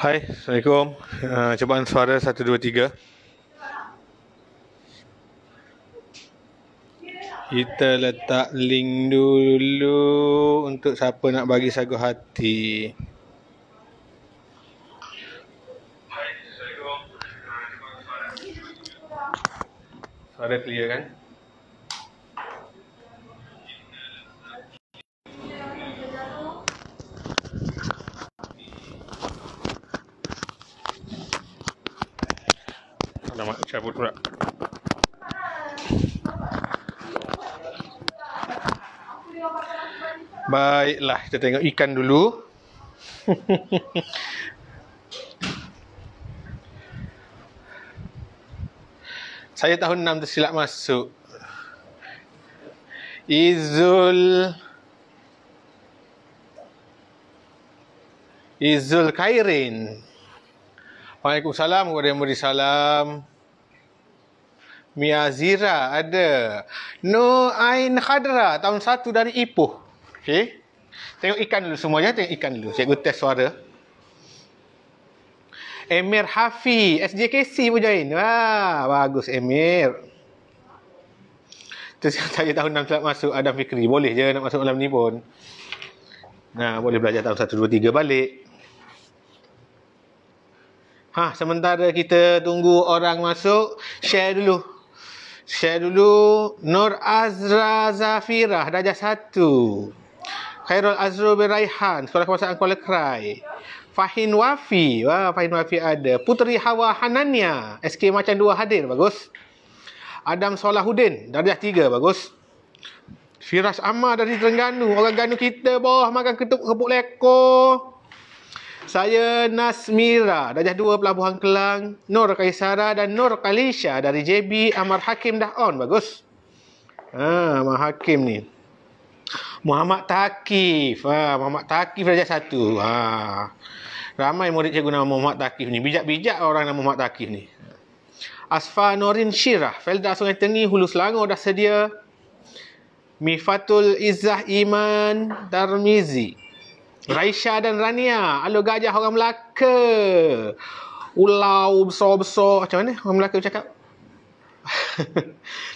Hai, Assalamualaikum. Cubaan suara 1, 2, 3. Kita letak link dulu untuk siapa nak bagi sagu hati. Suara clear kan? Alamak, cabut pula. Baiklah, kita tengok ikan dulu. Saya tahun 6 tersilap masuk. Izul Khairin. Waalaikumsalam warahmatullahi wabarakatuh. Mia Zira ada. No Ain Khadra tahun 1 dari Ipoh. Okey. Tengok ikan dulu semuanya, tengok ikan dulu. Cikgu test suara. Emir Hafi, SJKC pun join. Wah, bagus Emir. Terus saya tahun 6 telah masuk Adam Fikri. Boleh je nak masuk malam ni pun. Nah, boleh belajar tahun 1, 2, 3 balik. Sementara kita tunggu orang masuk, share dulu. Nur Azra Zafirah, darjah 1. Khairul Azrul bin Raihan, Sekolah Kebangsaan Kuala Krai. Fahin Wafi, Fahin Wafi ada. Puteri Hawa Hanania, SK Macam 2 hadir, bagus. Adam Solahuddin, darjah 3, bagus. Firas Ammar dari Terengganu, orang Ganu kita bawah makan kepuk lekor. Saya Nasmira, darjah 2 Pelabuhan Kelang. Nur Kaisara dan Nur Kalisha dari JB. Amar Hakim dah on, bagus. Amar Hakim ni. Muhammad Takif. Muhammad Takif darjah 1. Ramai murid cikgu nama Muhammad Takif ni. Bijak-bijak orang nama Muhammad Takif ni. Asfa Norin Syirah, Felda Sungai Tengi, Hulu Selangor dah sedia. Mifatul Izzah Iman Darmizi. Raisha dan Rania, Alur Gajah orang Melaka. Ulau besar-besar. Macam mana orang Melaka bercakap?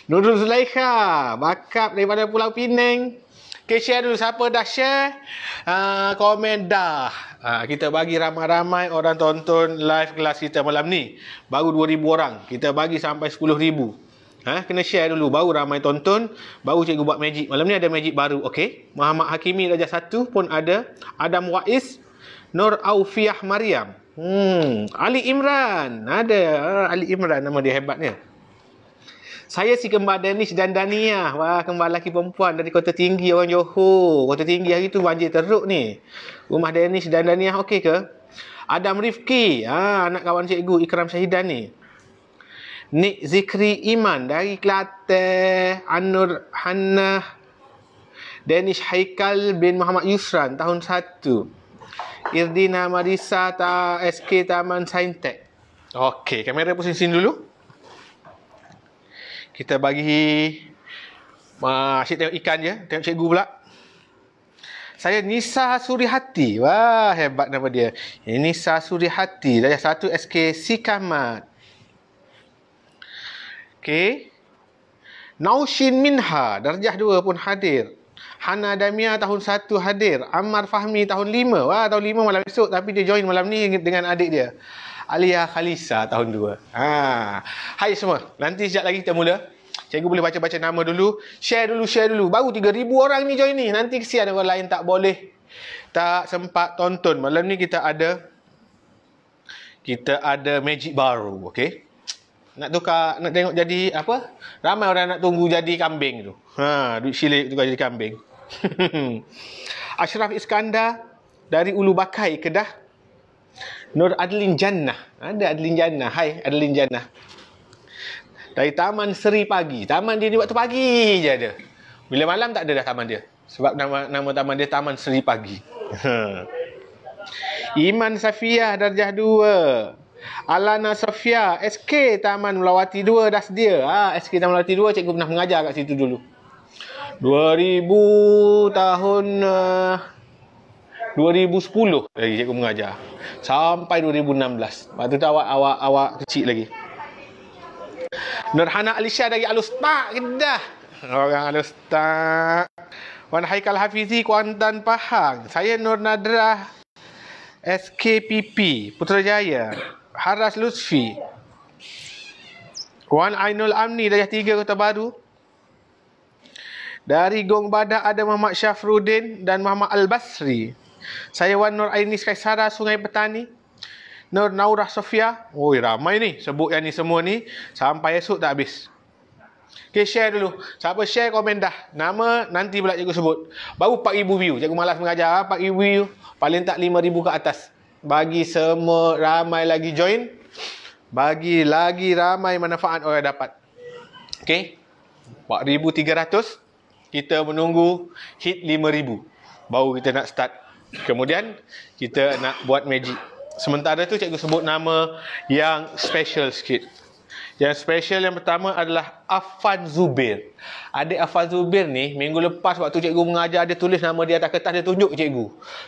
Nurul Zulaikha, bakap daripada Pulau Pinang. Okay, share dulu. Siapa dah share, komen dah. Kita bagi ramai-ramai orang tonton live kelas kita malam ni. Baru 2,000 orang. Kita bagi sampai 10,000. Kena share dulu. Baru ramai tonton. Baru cikgu buat magic. Malam ni ada magic baru. Okey. Muhammad Hakimi darjah 1 pun ada. Adam Wais. Nur Aufiah Mariam. Ali Imran. Ada. Ali Imran nama dia hebatnya. Saya si kembar Danish dan Daniah. Kembar lelaki perempuan dari Kota Tinggi orang Johor. Kota Tinggi hari tu banjir teruk ni. Rumah Danish dan Daniah okey ke? Adam Rifki. Anak kawan cikgu Ikram Syahidan ni. Nik Zikri Iman dari Kelantan. Anur Hannah. Danish Haikal bin Muhammad Yusran tahun 1. Irdina Marisa SK Taman Saintek. Okey, kamera pusing dulu. Kita bagi asyik tengok ikan je. Tengok cikgu pula. Saya Nisa Surihati. Hebat nama dia. Nisa Surihati darjah 1 SK Sikamat. Okey. Naushin Minha, darjah 2 pun hadir. Hana Damia tahun 1 hadir. Ammar Fahmi tahun 5. Tahun 5 malam esok tapi dia join malam ni dengan adik dia. Alia Khalisa tahun 2. Hai semua. Nanti sekejap lagi kita mula. Cikgu boleh baca-baca nama dulu. Share dulu. Baru 3,000 orang ni join ni. Nanti kesian orang lain tak boleh. Tak sempat tonton. Malam ni kita ada magic baru. Okey. Nak tukar, nak tengok jadi apa? Ramai orang nak tunggu jadi kambing tu. Duit silik tukar jadi kambing. Ashraf Iskandar dari Ulu Bakai, Kedah. Nur Adlin Jannah. Ada Adlin Jannah. Hai Adlin Jannah. Dari Taman Seri Pagi. Taman dia ni waktu pagi je ada. Bila malam tak ada dah taman dia. Sebab nama taman dia Taman Seri Pagi. Iman Safia darjah 2. Alana Sofia, SK Taman Melawati 2 dah sedia. SK Taman Melawati 2 cikgu pernah mengajar kat situ dulu. 2000 tahun 2010 lagi cikgu mengajar. Sampai 2016. Waktu tu awak kecil lagi. Nurhana Alisha dari Al-Ustaz Kedah. Orang Al-Ustaz. Wan Haikal Hafizi Kuantan Pahang. Saya Nur Nadrah SKPP Putrajaya. Haras Lutfi. Wan Ainul Amni Dayah 3 Kota Baru. Dari Gong Badak ada Muhammad Syafruddin dan Muhammad Al-Basri. Saya Wan Nur Ainis Kaisara Sungai Petani. Nur Naurah Sofia. Oi, ramai ni. Sebut yang ni semua ni. Sampai esok tak habis. Okay, share dulu. Siapa share, komen dah. Nama nanti pula cikgu sebut. Baru 4,000 view. Cikgu malas mengajar. 4,000 view. Paling tak 5,000 ke atas. Bagi semua ramai lagi join. Bagi lagi ramai manfaat orang dapat. Okay. 4,300. Kita menunggu hit 5,000. Baru kita nak start. Kemudian kita nak buat magic. Sementara tu cikgu sebut nama yang special sikit. Yang special yang pertama adalah Afan Zubir. Adik Afan Zubir ni, minggu lepas waktu cikgu mengajar, dia tulis nama dia atas kertas, dia tunjuk cikgu.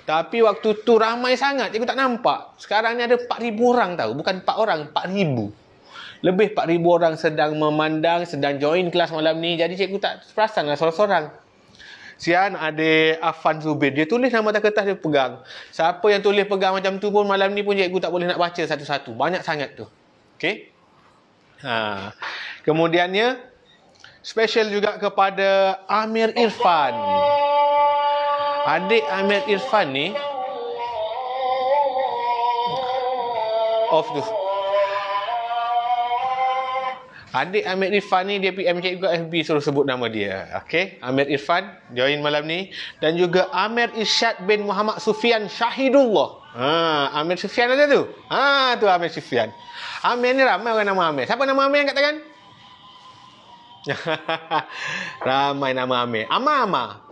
Tapi waktu tu ramai sangat, cikgu tak nampak. Sekarang ni ada 4,000 orang tahu. Bukan 4 orang, 4,000. Lebih 4,000 orang sedang memandang, sedang join kelas malam ni. Jadi cikgu tak perasan lah sorang-sorang. Sian adik Afan Zubir. Dia tulis nama atas kertas, dia pegang. Siapa yang tulis pegang macam tu pun, malam ni pun cikgu tak boleh nak baca satu-satu. Banyak sangat tu. Okay? Kemudiannya special juga kepada Amir Irfan. Adik Amir Irfan ni off tu. Adik Amir Irfan ni dia PM cikgu kat FB suruh sebut nama dia. Okey, Amir Irfan join malam ni dan juga Amir Irsyad bin Muhammad Sufian Syahidullah. Amir Sufian ada tu. Tu Amir Sufian. Amir ni ramai orang nama Amir. Siapa nama Amir angkat tangan? Ramai nama Amir. Ama.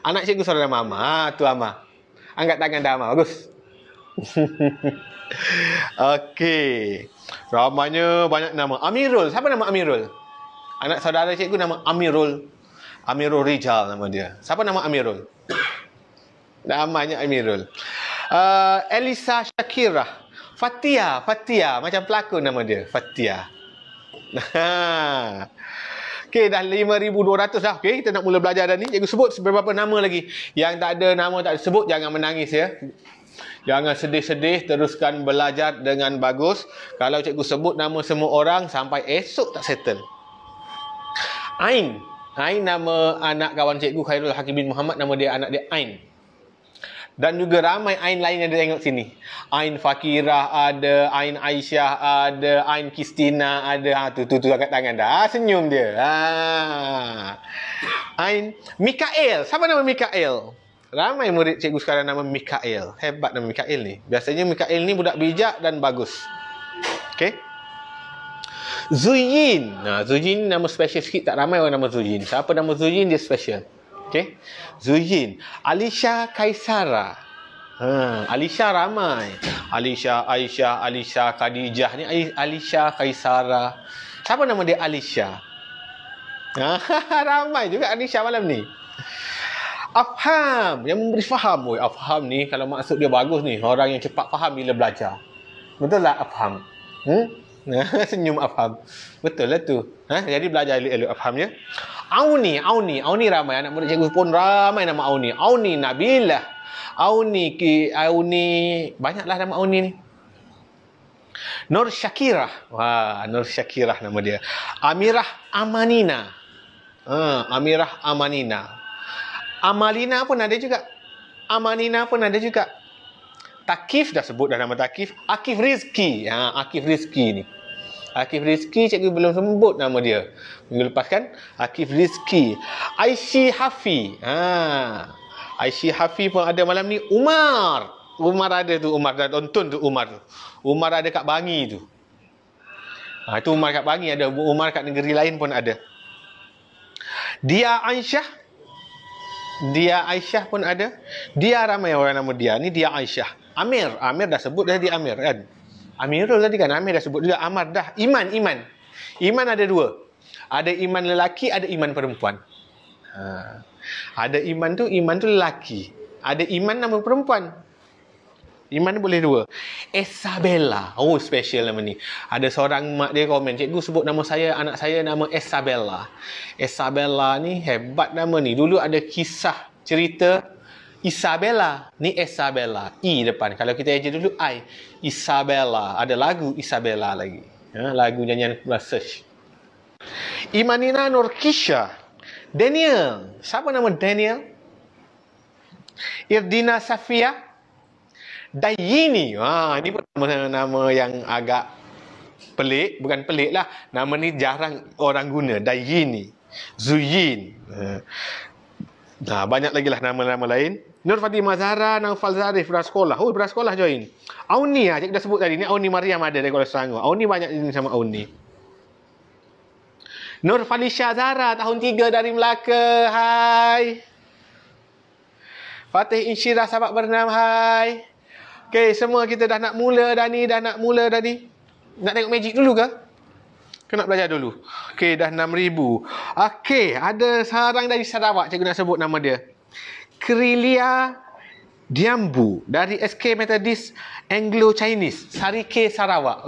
Anak cikgu saudara nama Ama. Tu Ama. Angkat tangan dah Ama. Bagus. Okey. Ramainya banyak nama. Amirul. Siapa nama Amirul? Anak saudara cikgu nama Amirul. Amirul Rijal nama dia. Siapa nama Amirul? Namanya Amirul. Elisa Shakira. Fatia. Macam pelakon nama dia. Fatia. Okey, dah 5,200 dah. Okey, kita nak mula belajar dah ni. Cikgu sebut beberapa nama lagi. Yang tak ada nama tak disebut, jangan menangis ya. Jangan sedih-sedih, teruskan belajar dengan bagus. Kalau cikgu sebut nama semua orang, sampai esok tak settle. Ain nama anak kawan cikgu Khairul Hakim bin Muhammad, nama dia anak dia Ain. Dan juga ramai Ain lain yang dia tengok sini. Ain Fakirah ada, Ain Aisyah ada, Ain Kristina ada. Tu angkat tangan dah. Senyum dia. Ain Mikael. Siapa nama Mikael? Ramai murid cikgu sekarang nama Mikael. Hebat nama Mikael ni. Biasanya Mikael ni budak bijak dan bagus. Okey. Zuyin. Zuyin nama special sikit. Tak ramai orang nama Zuyin. Siapa nama Zuyin dia special. Okey. Zuyin. Alisha Kaisara. Alisha ramai. Alisha, Aisyah, Alisha, Khadijah ni Alisha Kaisara. Siapa nama dia Alisha? Ramai juga Alisha malam ni. Afham, yang memberi faham. Afham ni kalau maksud dia bagus ni, orang yang cepat faham bila belajar. Betul tak Afham? Senyum Afham. Betul lah tu. Jadi belajar elok-elok Afham ya. Auni ramai. Anak murid cikgu pun ramai nama Auni. Auni Nabilah. Auni banyaklah nama Auni ni. Nur Syakirah. Nur Syakirah nama dia. Amirah Amanina. Amirah Amanina. Amalina pun ada juga. Amanina pun ada juga. Takif dah sebut dah nama Takif. Akif Rizki. Akif Rizki ni. Akif Rizki cikgu belum sebut nama dia. Minggu lepas kan? Akif Rizki. Aishi Hafi. Aishi Hafi pun ada malam ni. Umar ada tu. Umar dah tonton tu Umar tu. Umar ada kat Bangi tu. Itu Umar kat Bangi ada. Umar kat negeri lain pun ada. Dia Aisyah pun ada. Dia ramai orang nama dia. Ni dia Aisyah. Amir dah sebut dah dia Amir kan. Amirul tadi kan. Amir dah sebut juga. Amar dah. Iman ada dua. Ada iman lelaki, ada iman perempuan. Ada iman tu lelaki. Ada iman nama perempuan. Iman ni boleh dua. Isabella. Oh, special nama ni. Ada seorang mak dia komen, cikgu sebut nama saya, anak saya nama Isabella. Isabella ni hebat nama ni. Dulu ada kisah cerita Isabella. Ni Isabella. I depan. Kalau kita eja dulu I. Isabella. Ada lagu Isabella lagi. Lagu nyanyian search. Imanina Nurkisha. Daniel. Siapa nama Daniel? Irdina Safia. Dayini. Ini pun nama yang agak pelik. Bukan pelik lah. Nama ni jarang orang guna. Dayini. Zuyin. Banyak lagi lah nama-nama lain. Nur Fatimah Zahra, Naufal Zarif, Prasekolah. Oh, Prasekolah join. Auni, cikgu dah sebut tadi. Ni Auni Mariam ada dari Kuala Selangor. Auni banyak jenis sama Auni. Nur Falisha Zahra, tahun 3 dari Melaka. Hai. Fatih Insyirah, sahabat bernam. Hai. Okey, semua kita dah nak mula dah ni. Nak tengok magic dulu ke? Nak belajar dulu. Okey, dah 6,000. Okey, ada seorang dari Sarawak. Cikgu nak sebut nama dia. Krilia Diambu dari SK Methodist Anglo-Chinese. Sarike, Sarawak.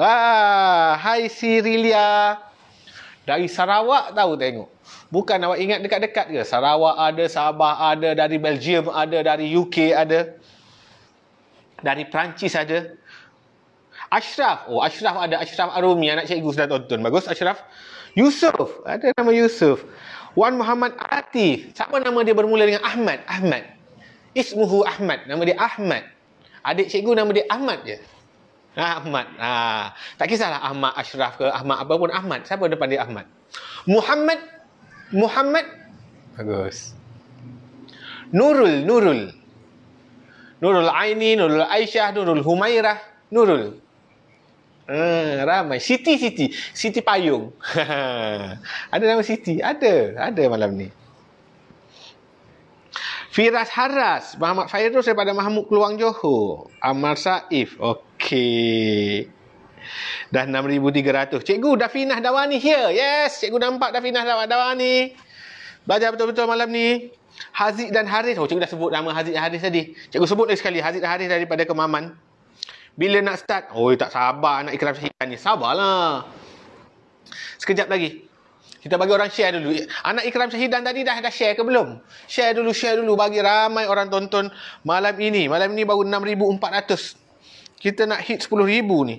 Hai Sirilia. Dari Sarawak tahu tengok. Bukan awak ingat dekat-dekat ke? Sarawak ada, Sabah ada, dari Belgium ada, dari UK ada. Dari Perancis ada. Ashraf. Oh, Ashraf ada. Ashraf Arumi. Anak cikgu sudah tonton. Bagus, Ashraf. Yusuf. Ada nama Yusuf. Wan Muhammad Atif. Siapa nama dia bermula dengan Ahmad? Ahmad. Ismuhu Ahmad. Nama dia Ahmad. Adik cikgu nama dia Ahmad je. Ahmad. Tak kisahlah Ahmad Ashraf ke Ahmad apa pun. Ahmad. Siapa depan dia Ahmad? Muhammad. Bagus. Nurul Aini, Nurul Aisyah, Nurul Humairah, Nurul. Ramai. Siti Payung. Ada nama Siti? Ada malam ni. Firas Haras, Muhammad Fairuz daripada Mahmud Keluang Johor. Ammar Saif. Okey. Dah 6,300. Cikgu Dafinah Dawani here. Yes, cikgu nampak Dafinah Dawani. Belajar betul-betul malam ni. Haziq dan Haris. Oh, cikgu dah sebut nama Haziq dan Haris tadi. Cikgu sebut lagi sekali. Haziq dan Haris daripada Kemaman. Bila nak start? Oh, tak sabar anak Ikram Syahidan ni. Sabarlah. Sekejap lagi. Kita bagi orang share dulu. Anak Ikram Syahidan tadi dah share ke belum? Share dulu. Bagi ramai orang tonton malam ini. Malam ini baru 6,400. Kita nak hit 10,000 ni.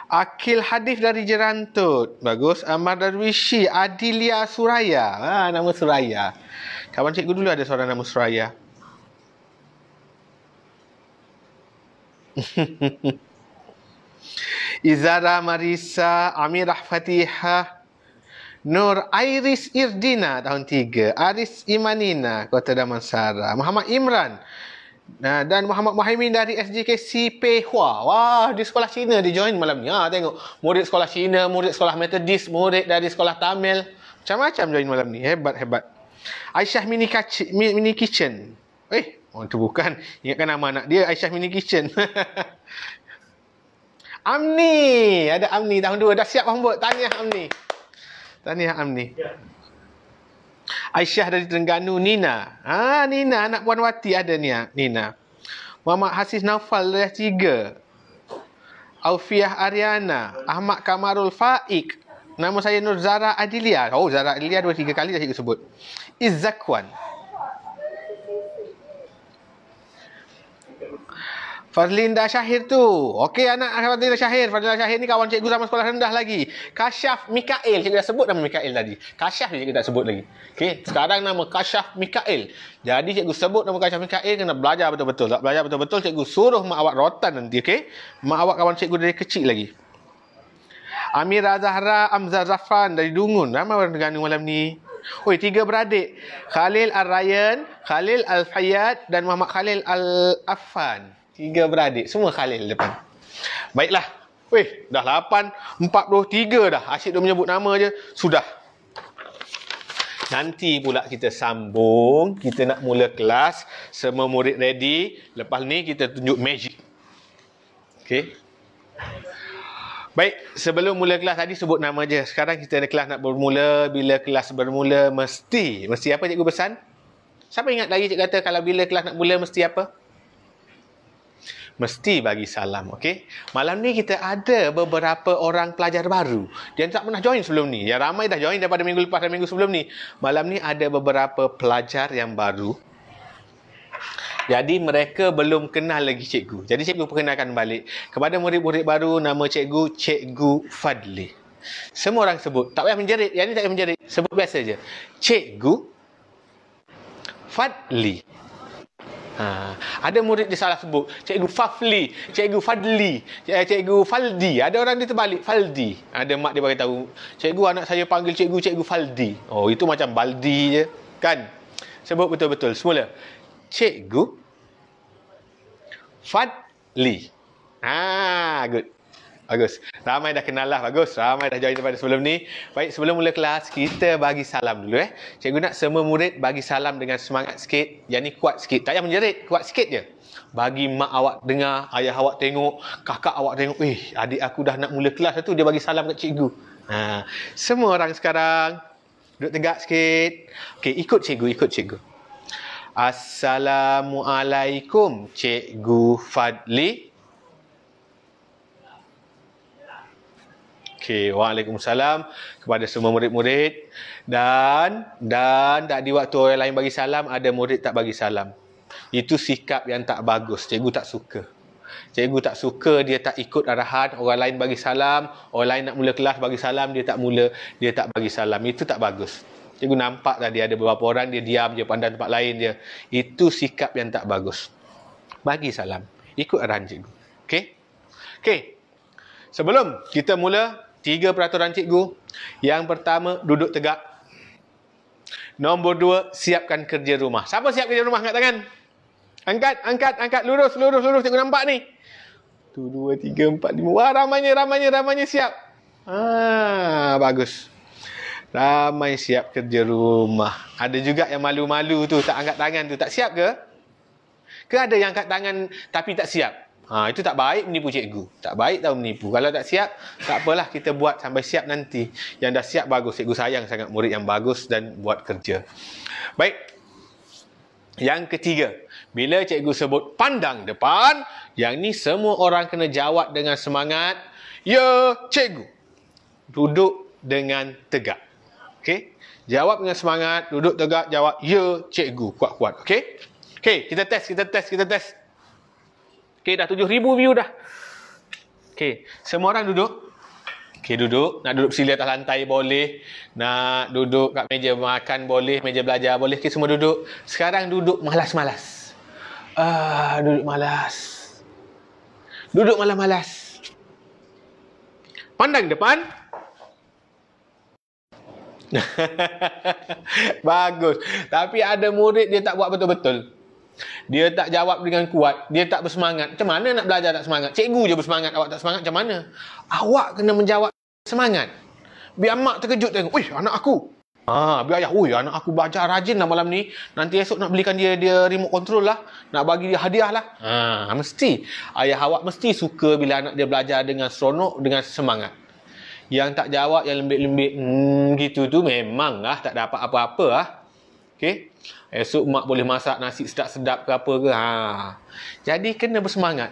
Akil Hadif dari Jerantut. Bagus. Amar Darwishi. Adilia Suraya. Nama Suraya. Kawan cikgu dulu ada seorang nama Suraya. Izara Marisa. Amirah Fatihah. Nur Iris Irdina tahun 3. Aris Imanina Kota Damansara. Muhammad Imran. Dan Muhammad Muhaimin dari SJKC Peihua. Wah, di sekolah Cina dia join malam ni. Tengok. Murid sekolah Cina, murid sekolah Methodist, murid dari sekolah Tamil. Macam-macam join malam ni. Hebat. Aisyah Mini Kitchen. Itu bukan. Ingatkan nama anak dia, Aisyah Mini Kitchen. Amni. Ada Amni tahun 2. Dah siap Mahmud. Tahniah Amni. Aisyah dari Terengganu. Nina. Nina. Anak Puan Wati ada ni. Nina. Muhammad Hasis Naufal dari 3. Aufiah Ariana. Ahmad Kamarul Faik. Nama saya Nur Zara Adilia. Oh, Zara Adilia 2-3 kali dah cikgu sebut. Izzakwan. Fadlinda Syahir tu. Okey, anak Fadlinda Syahir. Fadlinda Syahir ni kawan cikgu zaman sekolah rendah lagi. Kasyaf Mikael. Cikgu dah sebut nama Mikael tadi. Kasyaf je cikgu tak sebut lagi. Okey, sekarang nama Kasyaf Mikael. Jadi cikgu sebut nama Kasyaf Mikael kena belajar betul-betul. Tak belajar betul-betul, cikgu suruh mak awak rotan nanti. Okey? Mak awak kawan cikgu dari kecil lagi. Amira Zahra Amzar Zafran dari Dungun. Ramai orang Terengganu malam ni. 3 beradik. Khalil Al-Ryan, Khalil Al-Fayyad dan Muhammad Khalil Al-Affan. 3 beradik. Semua Khalil depan. Baiklah. Dah 8:43 dah. Asyik dah menyebut nama je. Sudah. Nanti pula kita sambung. Kita nak mula kelas. Semua murid ready. Lepas ni kita tunjuk magic. Okey. Baik. Sebelum mula kelas tadi sebut nama je. Sekarang kita ada kelas nak bermula. Bila kelas bermula mesti apa cikgu pesan? Siapa ingat lagi cikgu kata kalau bila kelas nak mula mesti apa? Mesti bagi salam, okey? Malam ni kita ada beberapa orang pelajar baru. Dia tak pernah join sebelum ni. Yang ramai dah join daripada minggu lepas dan minggu sebelum ni. Malam ni ada beberapa pelajar yang baru. Jadi mereka belum kenal lagi cikgu. Jadi cikgu perkenalkan balik. Kepada murid-murid baru, nama cikgu, Cikgu Fadli. Semua orang sebut. Tak payah menjerit. Yang ni tak payah menjerit. Sebut biasa je. Cikgu Fadli. Ada murid dia salah sebut. Cikgu Fafli, Cikgu Fadli, Cikgu Faldi. Ada orang dia terbalik, Faldi. Ada mak dia bagi tahu, cikgu anak saya panggil cikgu, Cikgu Faldi. Oh, itu macam baldi je, kan? Sebut betul-betul. Semula. Cikgu Fadli. Good. Bagus. Ramai dah kenal lah. Bagus. Ramai dah join daripada sebelum ni. Baik, sebelum mula kelas, kita bagi salam dulu. Cikgu nak semua murid bagi salam dengan semangat sikit. Yang ni kuat sikit. Tak payah menjerit. Kuat sikit je. Bagi mak awak dengar, ayah awak tengok, kakak awak tengok. Adik aku dah nak mula kelas tu, dia bagi salam kat cikgu. Semua orang sekarang duduk tegak sikit. Okey, ikut cikgu. Assalamualaikum, Cikgu Fadli. Okey, waalaikumsalam kepada semua murid-murid. Dan tadi waktu orang lain bagi salam, ada murid tak bagi salam. Itu sikap yang tak bagus. Cikgu tak suka. Cikgu tak suka dia tak ikut arahan. Orang lain bagi salam, orang lain nak mula kelas bagi salam, dia tak bagi salam. Itu tak bagus. Cikgu nampak tadi ada beberapa orang dia diam je, pandang tempat lain je. Itu sikap yang tak bagus. Bagi salam. Ikut arahan cikgu. Okey. Sebelum kita mula, 3 peraturan cikgu. Yang pertama, duduk tegak. Nombor 2, siapkan kerja rumah. Siapa siap kerja rumah? Angkat tangan. Angkat. Lurus. Cikgu nampak ni. 1, 2, 3, 4, 5. Wah, ramainya siap. Bagus. Ramai siap kerja rumah. Ada juga yang malu-malu tu, tak angkat tangan tu. Tak siap ke? Ke ada yang angkat tangan tapi tak siap? Itu tak baik menipu cikgu. Tak baik tahu menipu. Kalau tak siap, tak apalah, kita buat sampai siap nanti. Yang dah siap bagus. Cikgu sayang sangat murid yang bagus dan buat kerja. Baik. Yang ketiga, bila cikgu sebut pandang depan, yang ni semua orang kena jawab dengan semangat. Ya, cikgu. Duduk dengan tegak. Okey? Jawab dengan semangat, duduk tegak, jawab ya, cikgu. Kuat-kuat. Okey, kita test. Okey, dah 7,000 view dah. Okey, semua orang duduk. Okey, duduk. Nak duduk bersila atas lantai boleh. Nak duduk kat meja makan boleh. Meja belajar boleh. Okey, semua duduk. Sekarang duduk malas-malas. Duduk malas. Pandang depan. Bagus. Tapi ada murid dia tak buat betul-betul. Dia tak jawab dengan kuat. Dia tak bersemangat. Macam mana nak belajar tak semangat? Cikgu je bersemangat, awak tak semangat. Macam mana? Awak kena menjawab semangat. Biar mak terkejut tengok. Anak aku. Biar ayah. Anak aku belajar rajin lah malam ni. Nanti esok nak belikan dia remote control lah. Nak bagi dia hadiah lah. Mesti. Ayah awak mesti suka bila anak dia belajar dengan seronok, dengan semangat. Yang tak jawab, yang lembik-lembik gitu tu memang lah tak dapat apa-apa lah. Okey. Esok mak boleh masak nasi sedap-sedap ke apa ke. Jadi kena bersemangat.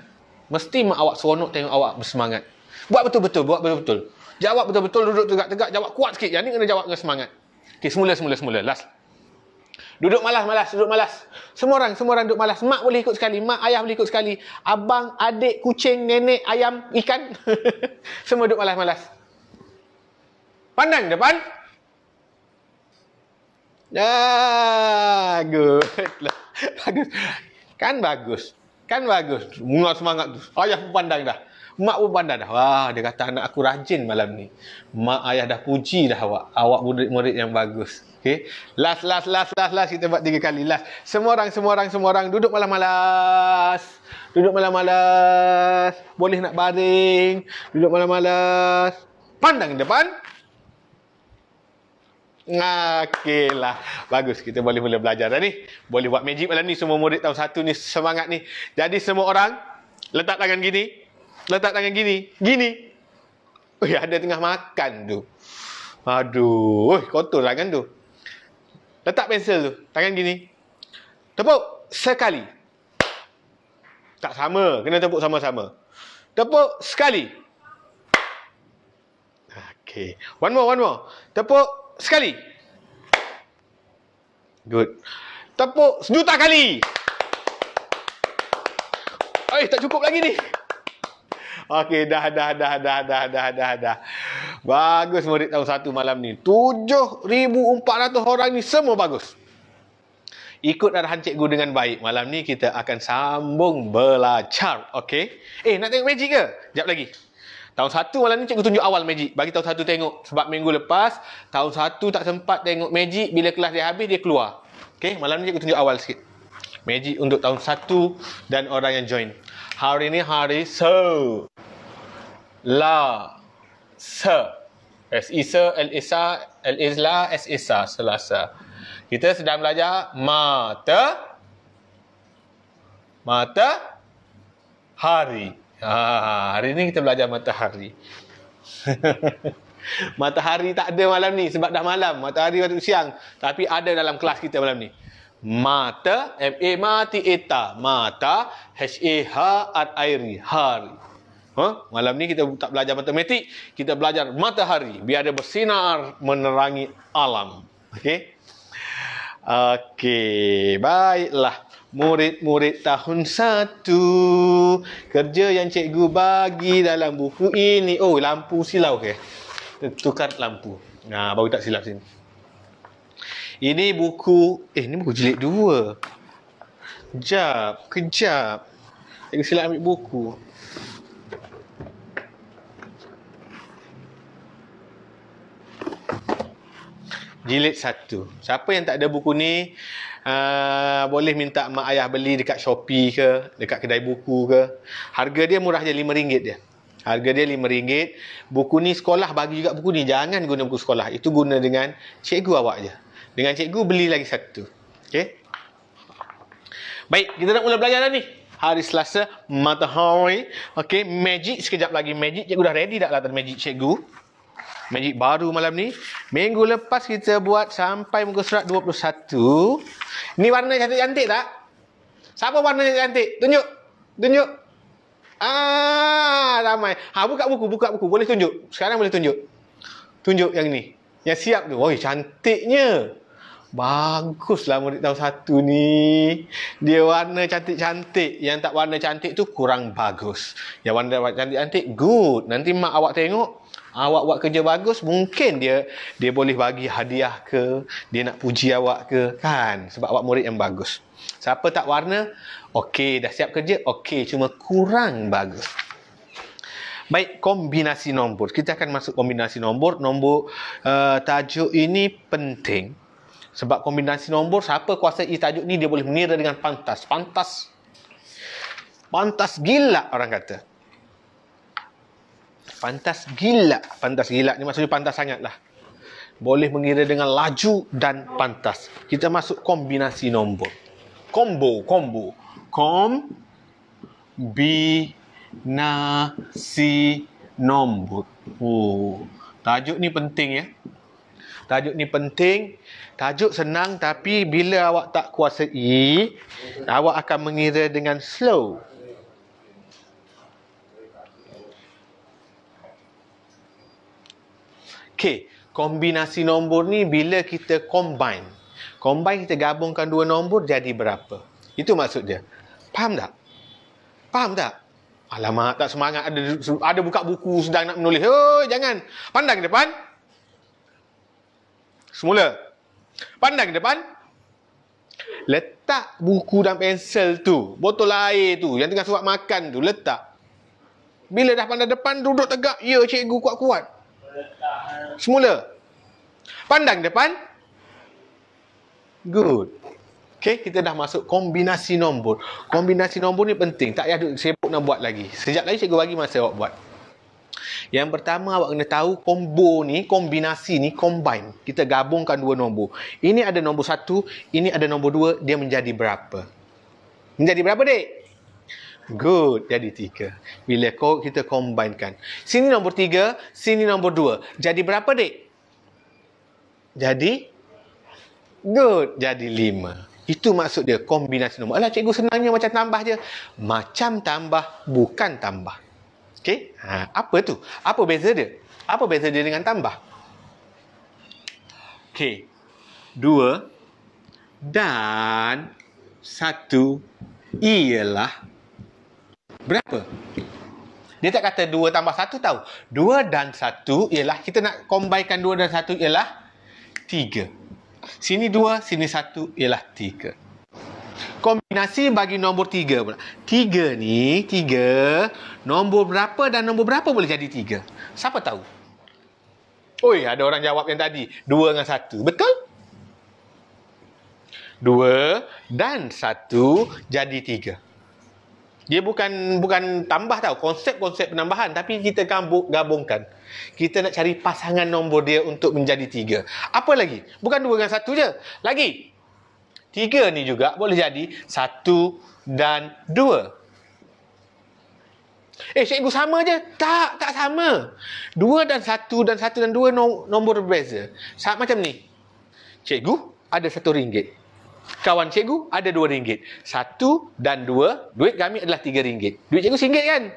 Mesti mak awak seronok tengok awak bersemangat. Buat betul-betul. Jawab betul-betul, duduk tegak-tegak, jawab kuat sikit. Yang ni kena jawab dengan semangat. Okey, semula. Last. Duduk malas. Semua orang duduk malas. Mak boleh ikut sekali, mak ayah boleh ikut sekali. Abang, adik, kucing, nenek, ayam, ikan. Semua duduk malas-malas. Pandang depan. Good. Bagus. Kan bagus. Bunga semangat tu. Ayah pun pandang dah. Mak pun pandang dah. Wah, dia kata anak aku rajin malam ni. Mak ayah dah puji dah awak. Awak murid-murid yang bagus. Okey. Last. Kita buat 3 kali. Last. Semua orang duduk malas-malas. Boleh nak baring. Duduk malas-malas. Pandang depan. Okeylah. Bagus, kita boleh mula belajar dah ni. Boleh buat magic malam ni. Semua murid tahu satu ni semangat ni. Jadi semua orang letak tangan gini. Gini. Ada tengah makan tu. Aduh, kotor tangan tu. Letak pensel tu, tangan gini. Tepuk sekali. Tak sama, kena tepuk sama-sama. Tepuk sekali. Okay. One more. Tepuk sekali. Good. Tepuk sejuta kali. Tak cukup lagi ni. Okey, dah. Bagus murid tahun 1 malam ni. 7,400 orang ni semua bagus. Ikut arahan cikgu dengan baik. Malam ni kita akan sambung belajar. Okey? Nak tengok magic ke? Sekejap lagi. Tahun 1 malam ni cikgu tunjuk awal magic. Bagi tahun 1 tengok. Sebab minggu lepas, tahun 1 tak sempat tengok magic. Bila kelas dia habis, dia keluar. Okey? Malam ni cikgu tunjuk awal sikit. Magic untuk tahun 1 dan orang yang join. Hari ni hari Selasa. S-I-S-A, L-I-S-A, L-I-S-La, S-I-S-A, Selasa. Kita sedang belajar matahari. Hari ni kita belajar matahari. Matahari tak ada malam ni sebab dah malam. Matahari waktu siang. Tapi ada dalam kelas kita malam ni. Mata, M-A-T-A-T-A. Mata, H-A-H-R-I-R-I. Hari. Malam ni kita tak belajar matematik. Kita belajar matahari. Biar dia bersinar menerangi alam. Okey? Okey, baiklah. Murid-murid tahun 1. Kerja yang cikgu bagi dalam buku ini. Lampu silau ke? Tukar lampu. Baru tak silap sini. Ini buku, ini buku jilid 2. Kejap. Cikgu silap ambil buku. Jilid 1. Siapa yang tak ada buku ni, boleh minta mak ayah beli dekat Shopee ke, dekat kedai buku ke. Harga dia murah je, RM5 dia. Harga dia RM5. Buku ni sekolah bagi juga buku ni. Jangan guna buku sekolah. Itu guna dengan cikgu awak je. Dengan cikgu beli lagi satu. Okey. Baik, kita nak mula belajar dah ni. Hari Selasa, matahari. Okey, magic sekejap lagi. Magic cikgu dah ready dah lah magic cikgu. Magic baru malam ni. Minggu lepas kita buat sampai muka surat 21. Ni warna cantik-cantik tak? Siapa warna cantik? Tunjuk. Ramai. Buka buku. Boleh tunjuk. Sekarang boleh tunjuk. Tunjuk yang ni. Yang siap tu. Cantiknya. Baguslah murid tahun 1 ni. Dia warna cantik-cantik. Yang tak warna cantik tu kurang bagus. Yang warna cantik-cantik, good. Nanti mak awak tengok. Awak buat kerja bagus, mungkin dia boleh bagi hadiah ke, dia nak puji awak ke, kan? Sebab awak murid yang bagus. Siapa tak warna, okey, dah siap kerja, okey, cuma kurang bagus. Baik, kombinasi nombor. Kita akan masuk kombinasi nombor. Tajuk ini penting. Sebab kombinasi nombor, siapa kuasai tajuk ni, dia boleh mengira dengan pantas. Pantas gila orang kata. Pantas gila ni maksudnya pantas sangat lah. Boleh mengira dengan laju dan pantas. Kita masuk kombinasi nombor. Combo. Kombinasi nombor. Tajuk ni penting ya. Tajuk senang tapi bila awak tak kuasai, awak akan mengira dengan slow. Okey, kombinasi nombor ni bila kita combine. Kita gabungkan dua nombor jadi berapa? Itu maksud dia. Faham tak? Alamak, tak semangat. Ada buka buku sedang nak menulis. Jangan. Pandang ke depan. Semula. Pandang ke depan. Letak buku dan pensel tu. Botol air tu. Yang tengah suap makan tu. Letak. Bila dah pandang depan, duduk tegak. Ya, cikgu kuat-kuat. Semula. Pandang depan. Good. Okey, kita dah masuk kombinasi nombor. Kombinasi nombor ni penting. Tak payah duduk sibuk nak buat lagi. Sekejap lagi cikgu bagi masa awak buat. Yang pertama awak kena tahu combo ni, kombinasi ni, combine. Kita gabungkan dua nombor. Ini ada nombor 1, ini ada nombor 2. Dia menjadi berapa? Menjadi berapa, dek? Good, jadi 3. Bila kita combinekan. Sini nombor 3, sini nombor 2. Jadi berapa, dek? Jadi? Good, jadi 5. Itu maksud dia kombinasi nombor. Alah cikgu senangnya macam tambah je. Macam tambah, bukan tambah. Okey? Apa tu? Apa beza dia? Apa beza dia dengan tambah? Okey. 2 dan 1 ialah berapa? Dia tak kata 2 tambah 1 tau. 2 dan 1 ialah, kita nak combinekan 2 dan 1 ialah 3. Sini 2, sini 1 ialah 3. Kombinasi bagi nombor 3 pula. 3 ni, 3, nombor berapa dan nombor berapa boleh jadi 3? Siapa tahu? Oi, ada orang jawab yang tadi. 2 dengan 1. Betul? 2 dan 1 jadi 3. Dia bukan tambah tau. Konsep-konsep penambahan. Tapi kita gabungkan. Kita nak cari pasangan nombor dia untuk menjadi 3. Apa lagi? Bukan 2 dengan 1 je. Lagi. 3 ni juga boleh jadi 1 dan 2. Cikgu sama je. Tak sama. 2 dan 1 dan 1 dan 2 nombor berbeza. Macam ni. Cikgu ada RM1. Kawan cikgu ada RM2. 1 dan 2, duit kami adalah RM3. Duit cikgu RM1 kan?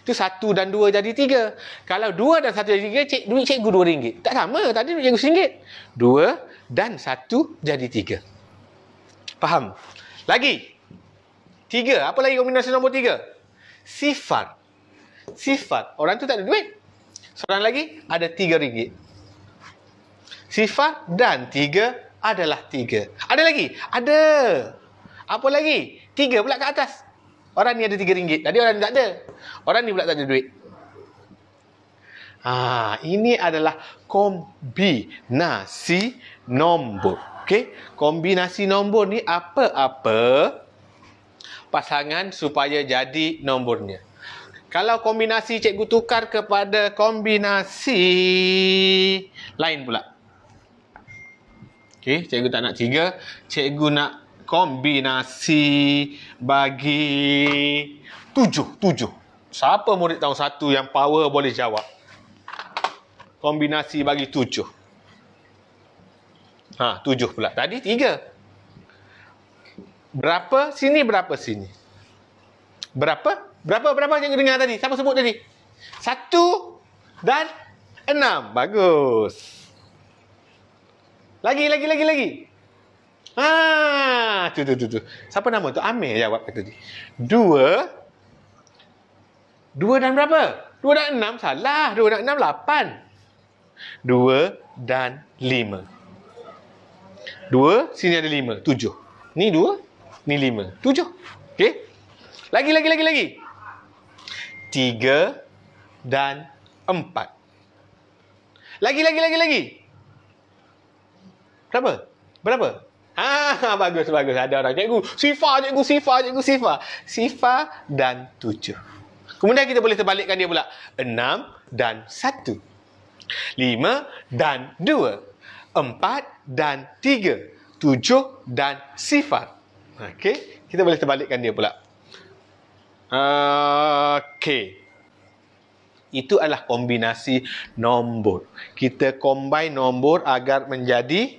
Itu 1 dan 2 jadi 3. Kalau 2 dan 1 jadi 3, duit cikgu RM2. Tak sama, tadi duit cikgu RM1. 2 dan 1 jadi 3. Faham? Lagi. 3, apa lagi kombinasi nombor 3? Sifar. Sifar. Orang tu tak ada duit. Seorang lagi ada RM3. Sifar dan 3 adalah 3. Ada lagi? Ada. Apa lagi? 3 pula kat atas. Orang ni ada RM3. Tadi orang ni tak ada. Orang ni pula tak ada duit. Ini adalah kombinasi nombor. Okey? Kombinasi nombor ni apa-apa pasangan supaya jadi nombornya. Kalau kombinasi cikgu tukar kepada kombinasi lain pula. Okey, cikgu tak nak 3, cikgu nak kombinasi bagi 7. Siapa murid tahun 1 yang power boleh jawab? Kombinasi bagi 7. 7 pula. Tadi 3. Berapa sini, berapa sini? Berapa cikgu dengar tadi? Siapa sebut tadi? 1 dan 6. Bagus. Lagi. Tu. Siapa nama tu? Amir jawab tadi. 2 dan berapa? 2 dan 6. Salah. 2 dan 6, 8. 2 dan 5. 2, sini ada 5. 7. Ni 2, ni 5. 7. Okey? Lagi. 3 dan 4. Lagi. Berapa? Bagus. Ada orang. Cikgu, sifar. Sifar dan 7. Kemudian kita boleh terbalikkan dia pula. 6 dan 1. 5 dan 2. 4 dan 3. 7 dan sifar. Okey, kita boleh terbalikkan dia pula. Okey. Itu adalah kombinasi nombor. Kita combine nombor agar menjadi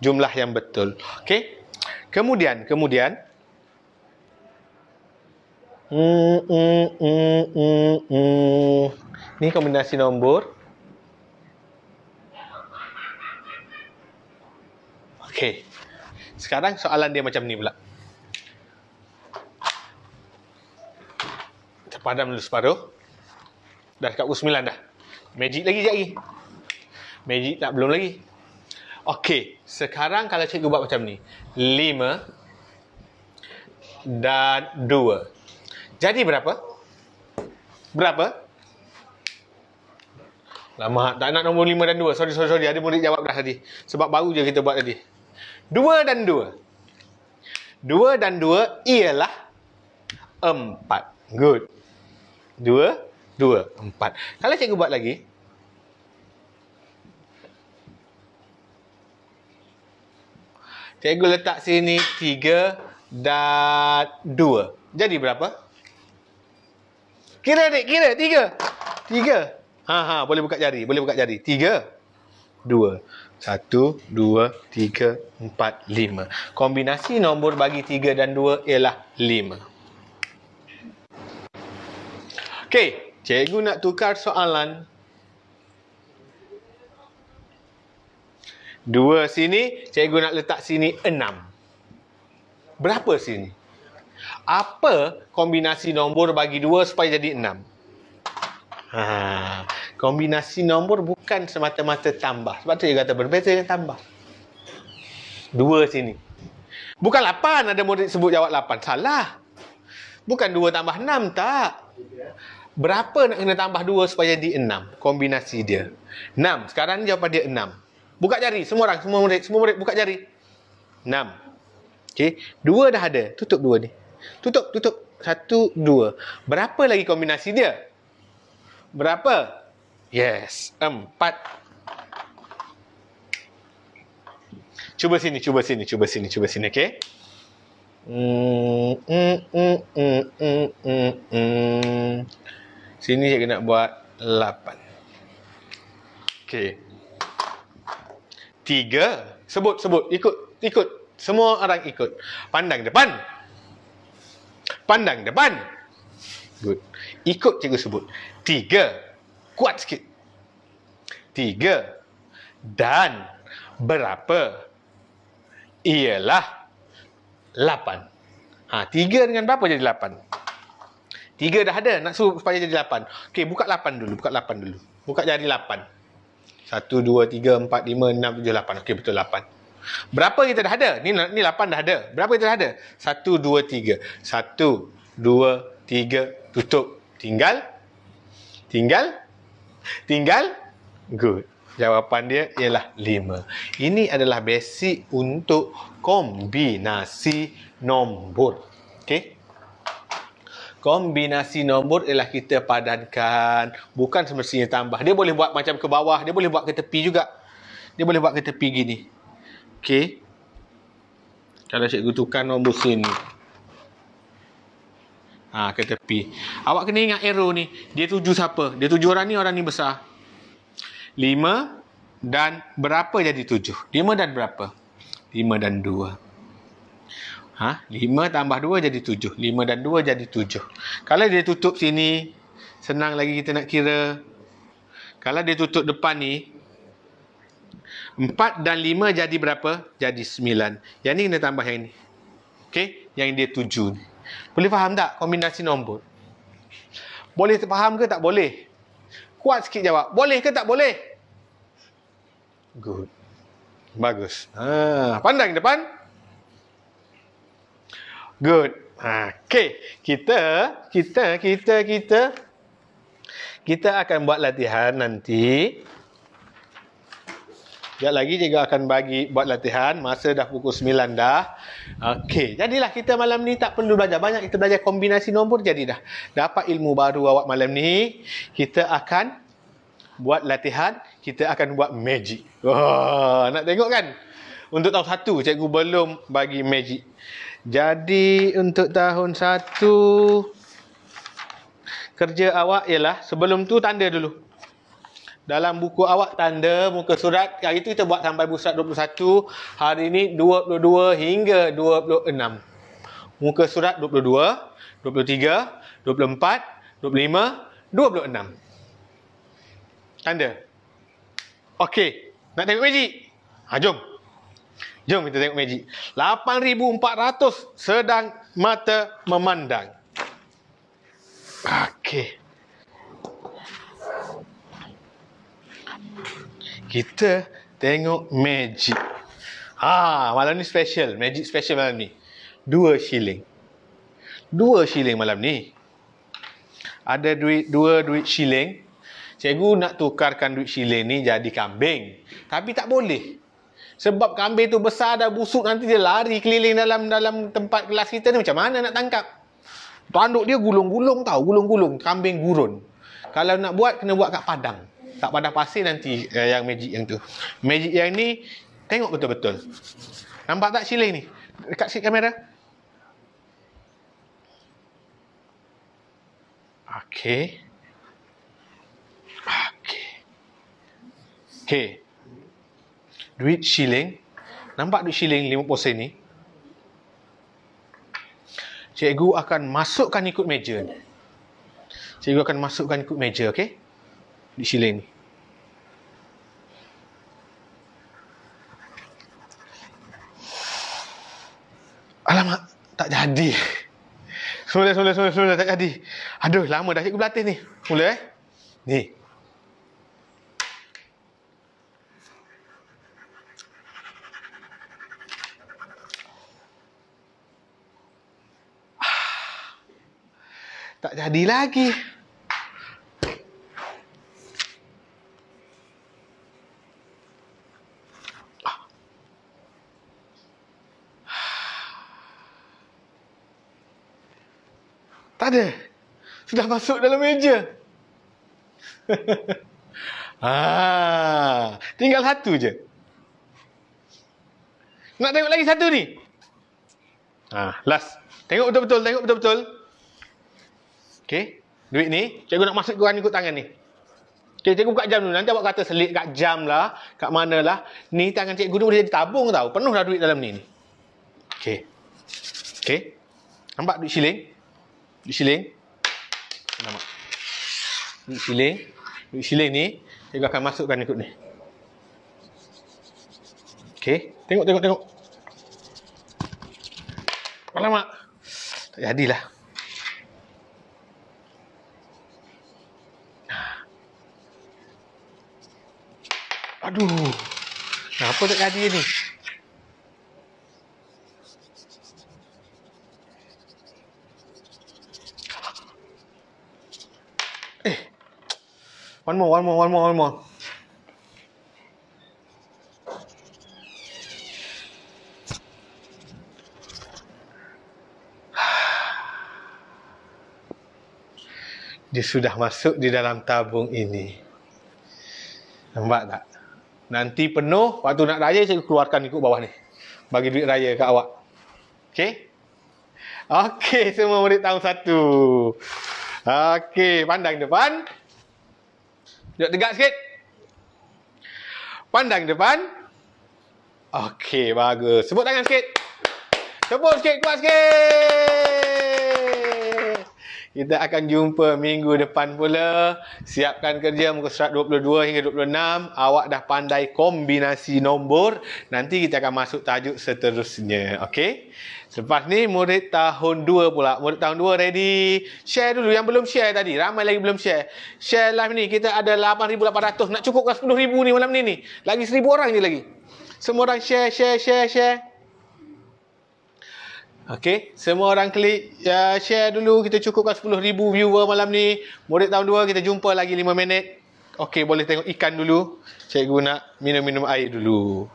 jumlah yang betul. Okey. Kemudian ni kombinasi nombor. Okey. Sekarang soalan dia macam ni pula. Padam dulu separuh. Dah dekat pukul 9 dah. Magic lagi sekejap lagi. Magic tak, belum lagi. Okey, sekarang kalau cikgu buat macam ni. 5 dan 2. Jadi berapa? Lama, tak nak nombor 5 dan 2. Sorry. Ada murid jawab dah tadi. Sebab baru je kita buat tadi. 2 dan 2. 2 dan 2 ialah 4. Good. 2, 4. Kalau cikgu buat lagi. Cikgu letak sini 3 dan 2. Jadi berapa? Kira 3. Boleh buka jari. 3, 2, 1, 2, 3, 4, 5. Kombinasi nombor bagi 3 dan 2 ialah 5. Okey, cikgu nak tukar soalan. 2 sini, cikgu nak letak sini 6. Berapa sini? Apa kombinasi nombor bagi 2 supaya jadi 6? Kombinasi nombor bukan semata-mata tambah. Sebab tu dia kata berbeza dengan tambah. 2 sini. Bukan 8, ada murid sebut jawab 8. Salah. Bukan 2 tambah 6, tak. Berapa nak kena tambah 2 supaya jadi 6? Kombinasi dia. 6. Sekarang ni jawapan dia 6. Buka jari. Semua orang, semua murid buka jari. 6. Okey. 2 dah ada. Tutup 2 ni. Tutup. 1, 2. Berapa lagi kombinasi dia? Berapa? Yes. 4. Cuba sini. Okey. Sini cikgu nak buat 8. Okey. 3. Sebut. Ikut. Semua orang ikut. Pandang depan. Good. Ikut cikgu sebut. 3. Kuat sikit. 3. Dan berapa? Ialah 8. 3 dengan berapa jadi 8? 3 dah ada. Nak suruh supaya jadi 8. Okey, buka 8 dulu. Buka jari 8. 1, 2, 3, 4, 5, 6, 7, 8. Okey, betul 8. Berapa kita dah ada? Ni 8 dah ada. Berapa kita dah ada? 1, 2, 3. 1, 2, 3. Tutup. Tinggal. Good. Jawapan dia ialah 5. Ini adalah basic untuk kombinasi nombor. Okey? Kombinasi nombor ialah kita padankan, bukan semestinya tambah. Dia boleh buat macam ke bawah, dia boleh buat ke tepi juga. Dia boleh buat ke tepi gini. Okey. Kalau cikgu tukar nombor sini. Ke tepi. Awak kena ingat arrow ni. Dia tuju siapa? Dia tuju orang ni besar. 5 dan berapa jadi 7? 5 dan berapa? 5 dan 2. 5 tambah 2 jadi 7. 5 dan 2 jadi 7. Kalau dia tutup sini, senang lagi kita nak kira. Kalau dia tutup depan ni, 4 dan 5 jadi berapa? Jadi 9. Yang ni kena tambah yang ni. Okey? Yang dia 7 ni. Boleh faham tak kombinasi nombor? Boleh faham ke tak boleh? Kuat sikit jawab. Boleh ke tak boleh? Good. Bagus. Pandang depan. Good. Okey. Kita akan buat latihan nanti. Sekejap lagi cikgu akan bagi buat latihan. Masa dah pukul 9 dah. Okey. Jadilah kita malam ni tak perlu belajar banyak. Kita belajar kombinasi nombor. Jadi dah dapat ilmu baru awak malam ni. Kita akan buat latihan. Kita akan buat magic. Nak tengok kan? Untuk tahun 1 cikgu belum bagi magic. Jadi untuk tahun 1 kerja awak ialah sebelum tu tanda dulu. Dalam buku awak tanda muka surat. Hari itu kita buat sampai muka surat 21. Hari ini 22 hingga 26. Muka surat 22, 23, 24, 25, 26. Tanda. Okey. Nak tengok magic? Jom. Jom kita tengok magic. 8,400 sedang mata memandang. Okey. Kita tengok magic. Malam ni special. Magic special malam ni. 2 shilling. 2 shilling malam ni. Ada duit 2 duit shilling. Cikgu nak tukarkan duit shilling ni jadi kambing. Tapi tak boleh. Sebab kambing tu besar dah busuk, nanti dia lari keliling dalam tempat kelas kita ni, macam mana nak tangkap? Tanduk dia gulung-gulung tau, gulung-gulung, kambing gurun. Kalau nak buat, kena buat kat padang. Kat padang pasir nanti yang magic yang tu. Magic yang ni, tengok betul-betul. Nampak tak shilling ni? Dekat sikit kamera. Okey. Okey. Duit shilling. Nampak duit shilling 50 sen ni? Cikgu akan masukkan ikut meja ni. Cikgu akan masukkan ikut meja, okey? Duit shilling ni. Alamak, tak jadi. Semula, tak jadi. Aduh, lama dah cikgu berlatih ni. Mula Ni. Tak jadi lagi. Tak ada. Sudah masuk dalam meja. Tinggal satu je. Nak tengok lagi satu ni? Last. Tengok betul-betul. Okey. Duit ni, cikgu nak masuk ikut tangan ni. Okey, cikgu buka jam dulu. Nanti awak kata selit kat jam lah, kat mana lah. Ni tangan cikgu ni boleh jadi tabung tau. Penuh dah duit dalam ni. Okey. Nampak duit shilling? Duit shilling. Nampak. Duit shilling ni, cikgu akan masukkan ikut ni. Okey. Tengok. Alamak. Tak jadilah. Aduh. Kenapa tak jadi ni? One more. Dia sudah masuk di dalam tabung ini. Nampak tak? Nanti penuh, waktu nak raya saya keluarkan ikut bawah ni. Bagi duit raya kat awak. Okey, semua murid tahun 1. Okey, pandang depan. Duduk tegak sikit. Pandang depan. Okey, bagus. Sebut tangan sikit. Sebut sikit, kuat sikit. Kita akan jumpa minggu depan pula. Siapkan kerja muka surat 22 hingga 26. Awak dah pandai kombinasi nombor. Nanti kita akan masuk tajuk seterusnya. Okey? Selepas ni murid tahun 2 pula. Murid tahun 2 ready? Share dulu yang belum share tadi. Ramai lagi belum share. Share live ni. Kita ada 8,800. Nak cukupkan 10,000 ni malam ni. Lagi 1,000 orang je lagi. Semua orang share. Okey, semua orang klik share dulu. Kita cukupkan 10,000 viewer malam ni. Murid tahun 2, kita jumpa lagi 5 minit. Okey, boleh tengok ikan dulu. Cikgu nak minum air dulu.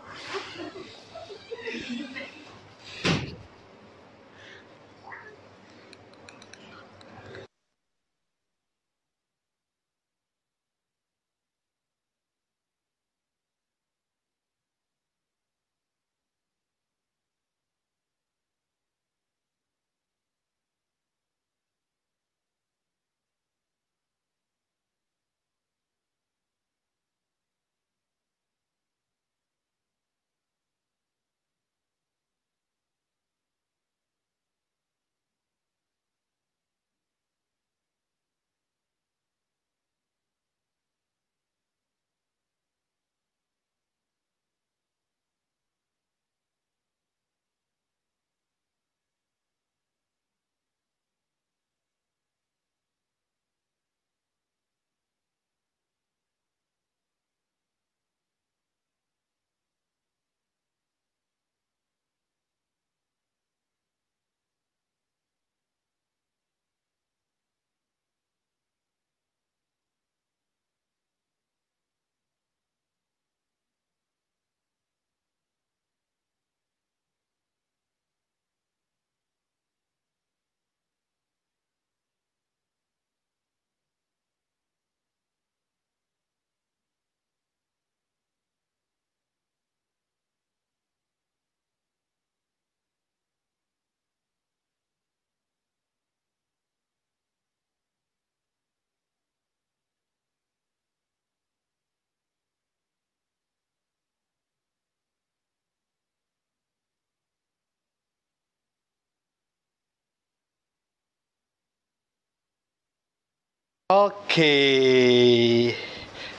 Okey.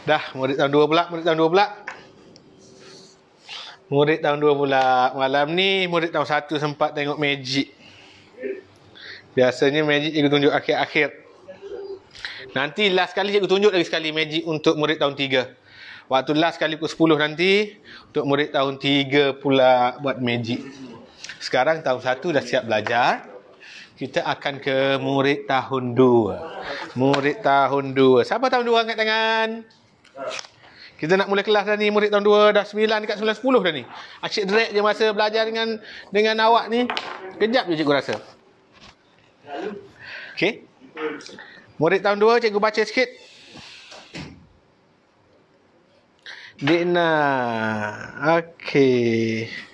Dah, murid tahun 2 pula, murid tahun 2 pula. Murid tahun 2 pula. Malam ni murid tahun 1 sempat tengok magic. Biasanya magic cikgu tunjuk akhir-akhir. Nanti last kali cikgu tunjuk lagi sekali magic untuk murid tahun 3. Waktu last kali pukul 10 nanti, untuk murid tahun 3 pula buat magic. Sekarang tahun 1 dah siap belajar. Kita akan ke murid tahun 2. Murid tahun 2. Siapa tahun 2 angkat tangan? Kita nak mula kelas dah ni. Murid tahun 2 dah 9 dekat 9, 10 dah ni. Asyik drag je masa belajar dengan awak ni. Kejap je cikgu rasa. Okey. Murid tahun 2, cikgu baca sikit. Dina. Okey.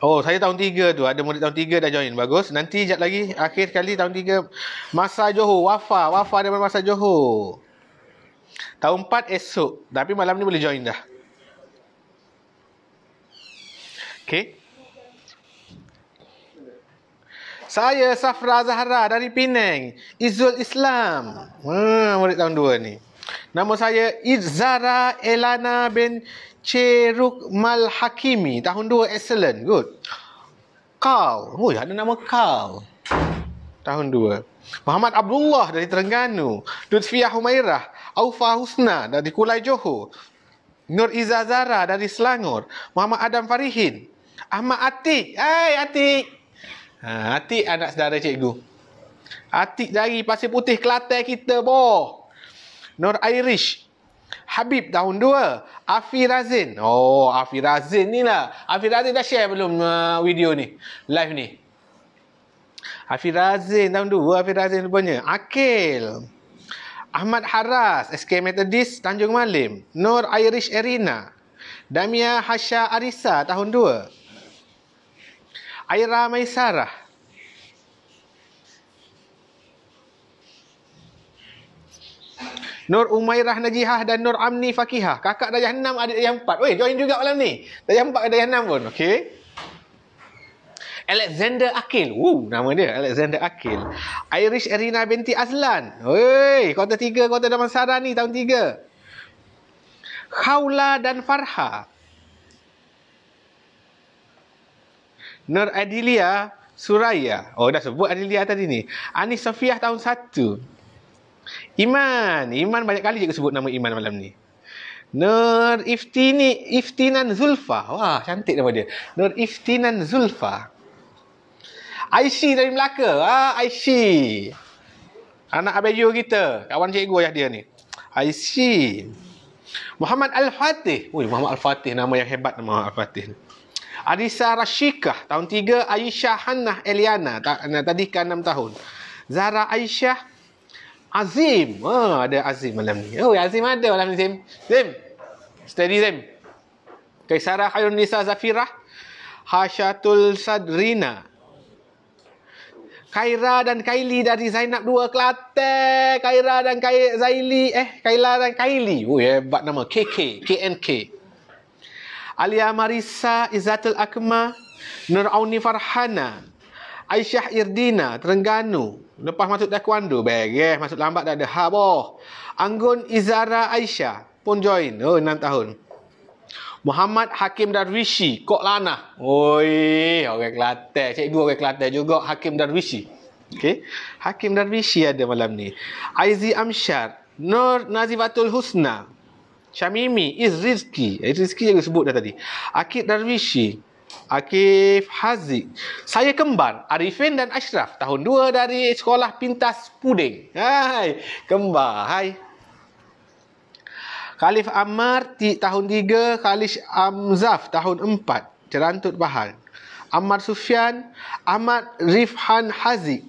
Oh, saya tahun 3 tu. Ada murid tahun 3 dah join. Bagus. Nanti sekejap lagi. Akhir kali tahun 3. Masa Johor. Wafa. Wafa daripada Masa Johor. Tahun 4 esok. Tapi malam ni boleh join dah. Okey. Saya Safra Zahra dari Penang. Izzul Islam. Murid tahun 2 ni. Nama saya Izzara Elana bin Ceruk Mal Hakimi. Tahun 2 excellent. Good. Kau. Oh, ada nama kau. Tahun 2. Muhammad Abdullah dari Terengganu. Lutfiah Humairah. Aufa Husna dari Kulai Johor. Nur Izazara dari Selangor. Muhammad Adam Farihin. Ahmad Atik. Hai Atik. Atik anak saudara cikgu. Atik dari Pasir Putih Kelantan kita boh. Nur Irish. Habib tahun 2. Afi Razin. Oh, Afi Razin ni lah. Afi Razin dah share belum video ni? Live ni. Afi Razin tahun 2. Afi Razin rupanya. Akil. Ahmad Haras. SK Methodist Tanjung Malim. Nur Irish Erina. Damia Hasha Arisa tahun 2. Aira Maisarah. Nur Umairah Najihah dan Nur Amni Fakihah. Kakak darjah 6, adik darjah 4. Weh, join juga malam ni. Darjah 4 ke darjah 6 pun. Okey. Alexander Akil. Nama dia Alexander Akil. Irish Erina binti Azlan. Weh, kota 3, kota Damansara ni tahun 3. Khawla dan Farha. Nur Adilia Suraya. Oh, dah sebut Adilia tadi ni. Anis Sofiah tahun 1. Iman. Iman banyak kali cikgu sebut nama Iman malam ni. Nur Iftinan Zulfa. Wah, cantik nama dia. Nur Iftinan Zulfa. Aishi dari Melaka. Aishi. Anak Abejo kita. Kawan cikgu ayah dia ni. Aishi. Muhammad Al-Fatih. Muhammad Al-Fatih. Nama yang hebat nama Al-Fatih. Arisa Rashikah. Tahun 3. Aisyah Hannah Eliana. Tadi ke 6 tahun. Zahra Aisyah. Azim. Ada Azim malam ni. Oh, Azim ada malam ni, Zim. Zim. Steady, Zim. Kaisara Khairun Nisa Zafirah. Hasyatul Sadrina. Kaira dan Kaili dari Zainab 2 Kelantan. Kaira dan Kaila dan Kaili. Oh, hebat nama. KK. KNK. Alia Marisa Izzatul Akma. Nur Auni Farhana. Aisyah Irdina Terengganu. Lepas masuk taekwondo. Beres. Masuk lambat dah ada. Boh. Anggun Izara Aisyah pun join. Oh, 6 tahun. Muhammad Hakim Darwishi. Kok Lanah. Oi, orang Kelantan. Cikgu orang Kelantan juga. Hakim Darwishi. Okey. Hakim Darwishi ada malam ni. Aizi Amsyar. Nur Nazifatul Husna. Syamimi. Rizki. Rizki yang sebut dah tadi. Akid Darwishi. Akif Haziq. Saya kembar Arifin dan Ashraf. Tahun 2 dari Sekolah Pintas Puding. Hai. Kembar. Hai. Khalif Ammar tahun 3. Khalif Amzaf tahun 4. Cerantut Bahal. Ammar Sufyan. Ahmad Rifhan Haziq.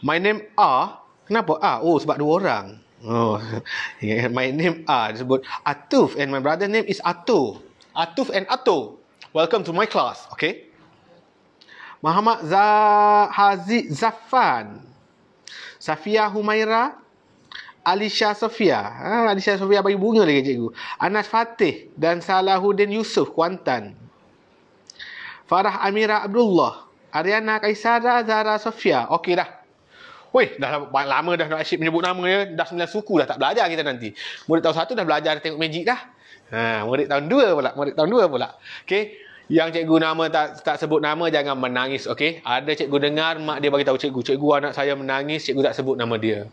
My name A. Kenapa A? Oh, sebab 2 orang. Oh, my name A disebut Atuf and my brother name is Ato. Atuf and Ato. Welcome to my class. Okay. Muhammad Haziq Zafan. Safia Humaira. Alisha Sofia. Alisha Sofia bagi bunga lagi cikgu. Anas Fatih dan Salahuddin Yusuf Kuantan. Farah Amira Abdullah. Ariana Kaisara Zara Sofia. Okey dah. Weh, dah lama dah nak asyik menyebut nama dia. Dah 9 suku dah tak belajar kita nanti. Murid tahun 1 dah belajar tengok magic dah. Murid tahun 2 pula. Murid tahun 2 pula. Okey. Yang cikgu nama tak sebut nama, jangan menangis. Okey. Ada cikgu dengar, mak dia bagi tahu cikgu. Cikgu, anak saya menangis, cikgu tak sebut nama dia.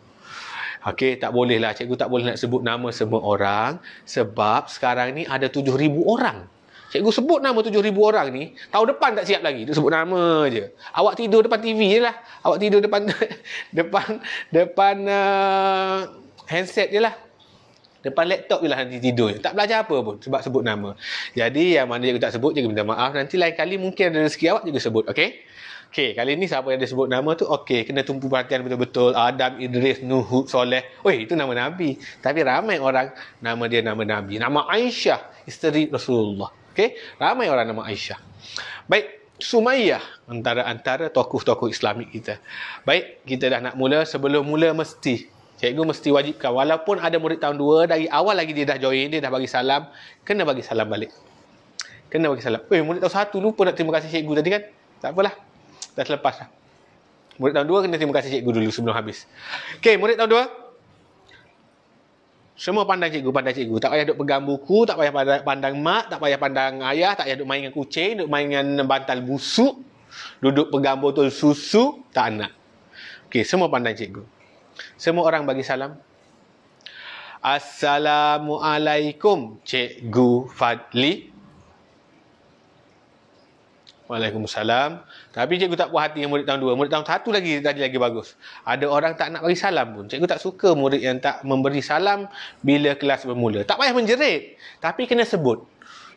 Okey, tak boleh lah. Cikgu tak boleh nak sebut nama semua orang. Sebab sekarang ni ada 7,000 orang. Cikgu sebut nama 7,000 orang ni, tahun depan tak siap lagi. Dia sebut nama je. Awak tidur depan TV je lah. Awak tidur depan depan handset je lah. Depan laptop je lah nanti tidur. Tak belajar apa pun sebab sebut nama. Jadi yang mana cikgu tak sebut, cikgu minta maaf. Nanti lain kali mungkin ada rezeki awak cikgu sebut. Okey? Okey, kali ni siapa yang dia sebut nama tu, okey, kena tumpu perhatian betul-betul. Adam, Idris, Nuh, Hud, Soleh. Oi, itu nama Nabi. Tapi ramai orang nama dia nama Nabi. Nama Aisyah, isteri Rasulullah. Okey, ramai orang nama Aisyah. Baik, Sumayyah antara tokoh-tokoh Islamik kita. Baik, kita dah nak mula. Sebelum mula cikgu mesti wajibkan, walaupun ada murid tahun 2, dari awal lagi dia dah join, dia dah bagi salam, kena bagi salam balik. Kena bagi salam. Murid tahun 1 lupa nak terima kasih cikgu tadi kan? Tak apalah. Dah selepas dah. Murid tahun 2 kena terima kasih cikgu dulu sebelum habis. Okey, murid tahun 2. Semua pandang cikgu. Tak payah duk pegang buku, tak payah pandang mak, tak payah pandang ayah, tak payah duk main dengan kucing, duk main dengan bantal busuk, duduk pegang botol susu, tak nak. Okey, semua pandang cikgu. Semua orang bagi salam. Assalamualaikum, Cikgu Fadli. Waalaikumsalam. Tapi cikgu tak puas hati dengan murid tahun 2. Murid tahun 1 lagi bagus. Ada orang tak nak bagi salam pun. Cikgu tak suka murid yang tak memberi salam bila kelas bermula. Tak payah menjerit, tapi kena sebut.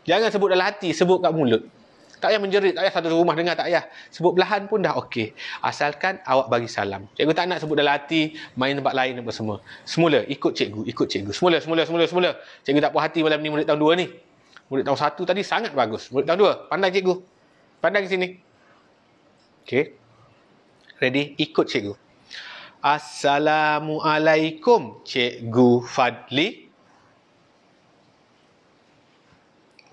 Jangan sebut dalam hati, sebut kat mulut. Tak payah menjerit, tak payah satu rumah dengar, tak payah. Sebut belahan pun dah okey. Asalkan awak bagi salam. Cikgu tak nak sebut dalam hati, main tempat lain apa semua. Semula ikut cikgu. Semula. Cikgu tak puas hati malam ni murid tahun 2 ni. Murid tahun 1 tadi sangat bagus. Murid tahun 2, pandang cikgu. Pandang ke sini. Okey. Ready? Ikut cikgu. Assalamualaikum, Cikgu Fadli.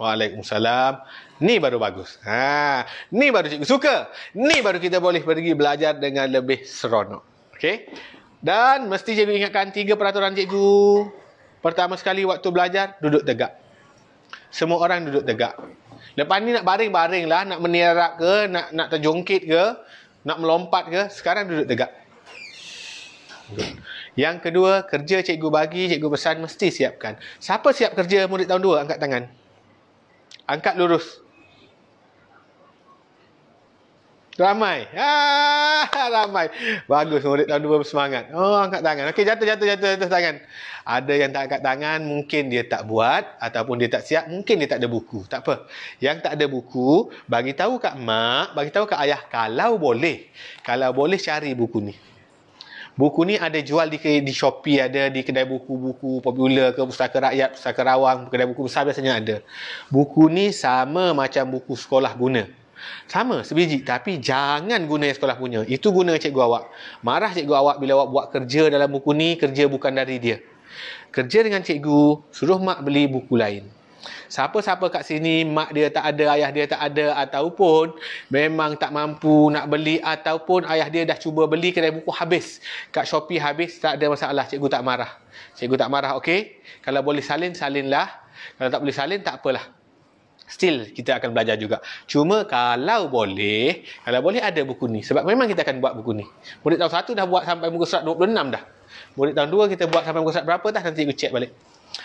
Waalaikumsalam. Ni baru bagus. Ni baru cikgu suka. Ni baru kita boleh pergi belajar dengan lebih seronok. Okey? Dan mesti cikgu ingatkan 3 peraturan cikgu. Pertama sekali waktu belajar, duduk tegak. Semua orang duduk tegak. Lepas ni nak baring-baring lah, nak menirap ke, nak terjongkit ke, nak melompat ke, sekarang duduk tegak. Yang kedua, kerja cikgu bagi, cikgu pesan mesti siapkan. Siapa siap kerja murid tahun 2? Angkat tangan. Angkat lurus. Ramai. Ramai. Bagus, murid tahun 2 bersemangat. Oh, angkat tangan. Okey, jatuh tangan. Ada yang tak angkat tangan, mungkin dia tak buat ataupun dia tak siap, mungkin dia tak ada buku. Tak apa. Yang tak ada buku, bagi tahu kat mak, bagi tahu kat ayah kalau boleh. Kalau boleh cari buku ni. Buku ni ada jual di Shopee, ada di kedai buku-buku popular ke, pustaka rakyat, pustaka rawang, kedai buku besar biasanya ada. Buku ni sama macam buku sekolah guna. Sama, sebiji. Tapi jangan guna yang sekolah punya. Itu guna cikgu awak. Marah cikgu awak bila awak buat kerja dalam buku ni, kerja bukan dari dia. Kerja dengan cikgu, suruh mak beli buku lain. Siapa-siapa kat sini, mak dia tak ada, ayah dia tak ada, ataupun memang tak mampu nak beli, ataupun ayah dia dah cuba beli kedai buku habis. Kat Shopee habis, tak ada masalah. Cikgu tak marah. Cikgu tak marah, okey? Kalau boleh salin, salinlah. Kalau tak boleh salin, tak apalah. Still, kita akan belajar juga. Cuma kalau boleh ada buku ni. Sebab memang kita akan buat buku ni. Murid tahun 1 dah buat sampai muka surat 26 dah. Murid tahun 2 kita buat sampai muka surat berapa dah, nanti cikgu check balik.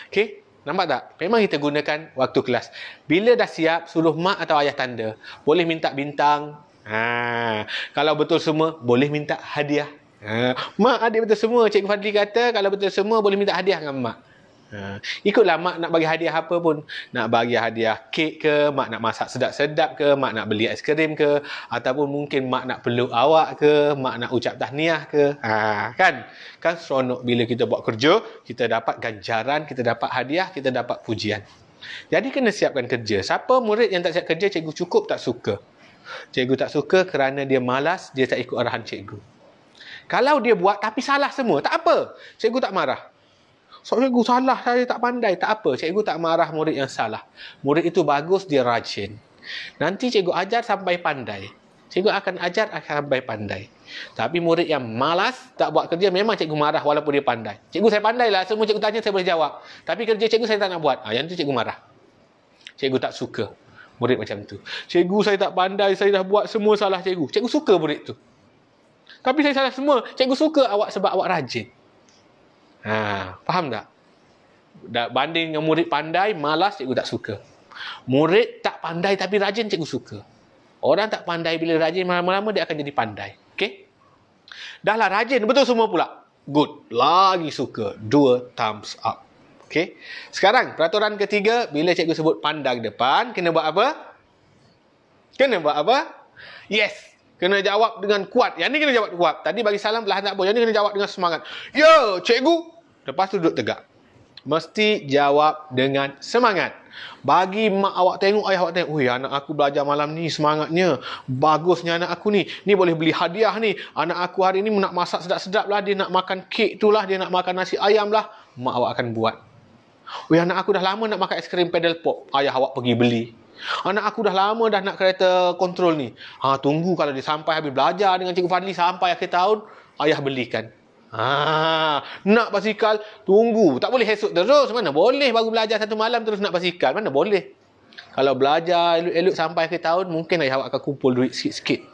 Okey? Nampak tak? Memang kita gunakan waktu kelas. Bila dah siap, suruh mak atau ayah tanda. Boleh minta bintang. Kalau betul semua, boleh minta hadiah. Mak, adik betul semua. Cikgu Fadli kata, kalau betul semua, boleh minta hadiah dengan mak. Ikutlah mak nak bagi hadiah apa pun. Nak bagi hadiah kek ke, mak nak masak sedap-sedap ke, mak nak beli aiskrim ke, ataupun mungkin mak nak peluk awak ke, mak nak ucap tahniah ke. Kan seronok bila kita buat kerja, kita dapat ganjaran, kita dapat hadiah, kita dapat pujian. Jadi kena siapkan kerja. Siapa murid yang tak siap kerja, cikgu cukup tak suka. Cikgu tak suka kerana dia malas, dia tak ikut arahan cikgu. Kalau dia buat tapi salah semua, tak apa. Cikgu tak marah. Cikgu salah, saya tak pandai. Tak apa, cikgu tak marah murid yang salah. Murid itu bagus, dia rajin. Nanti cikgu ajar sampai pandai. Cikgu akan ajar akan sampai pandai. Tapi murid yang malas, tak buat kerja, memang cikgu marah walaupun dia pandai. Cikgu saya pandai lah, semua cikgu tanya saya boleh jawab. Tapi kerja cikgu saya tak nak buat. Yang tu cikgu marah. Cikgu tak suka murid macam tu. Cikgu saya tak pandai, saya dah buat semua salah cikgu. Cikgu suka murid tu. Tapi saya salah semua. Cikgu suka awak sebab awak rajin. Faham tak? Banding dengan murid pandai, malas, cikgu tak suka. Murid tak pandai tapi rajin, cikgu suka. Orang tak pandai bila rajin, lama-lama dia akan jadi pandai. Okey? Dah lah rajin, betul semua pula. Good. Lagi suka. 2 thumbs up. Okey? Sekarang, peraturan ketiga, bila cikgu sebut pandang depan, kena buat apa? Kena buat apa? Yes. Kena jawab dengan kuat. Yang ni kena jawab kuat. Tadi bagi salam perlahan tak boleh. Yang ni kena jawab dengan semangat. Ya, cikgu. Lepas tu duduk tegak. Mesti jawab dengan semangat. Bagi mak awak tengok, ayah awak tengok, anak aku belajar malam ni semangatnya. Bagusnya anak aku ni. Ni boleh beli hadiah ni. Anak aku hari ni nak masak sedap-sedap lah. Dia nak makan kek tu lah. Dia nak makan nasi ayam lah. Mak awak akan buat. Anak aku dah lama nak makan aiskrim pedal pop. Ayah awak pergi beli. Anak aku dah lama dah nak kereta kontrol ni. Tunggu kalau dia sampai habis belajar dengan Cikgu Fadli sampai akhir tahun, ayah belikan. Nak basikal, tunggu. Tak boleh esok terus. Mana boleh baru belajar satu malam terus nak basikal. Mana boleh. Kalau belajar elok-elok sampai akhir tahun, mungkin ayah awak akan kumpul duit sikit-sikit.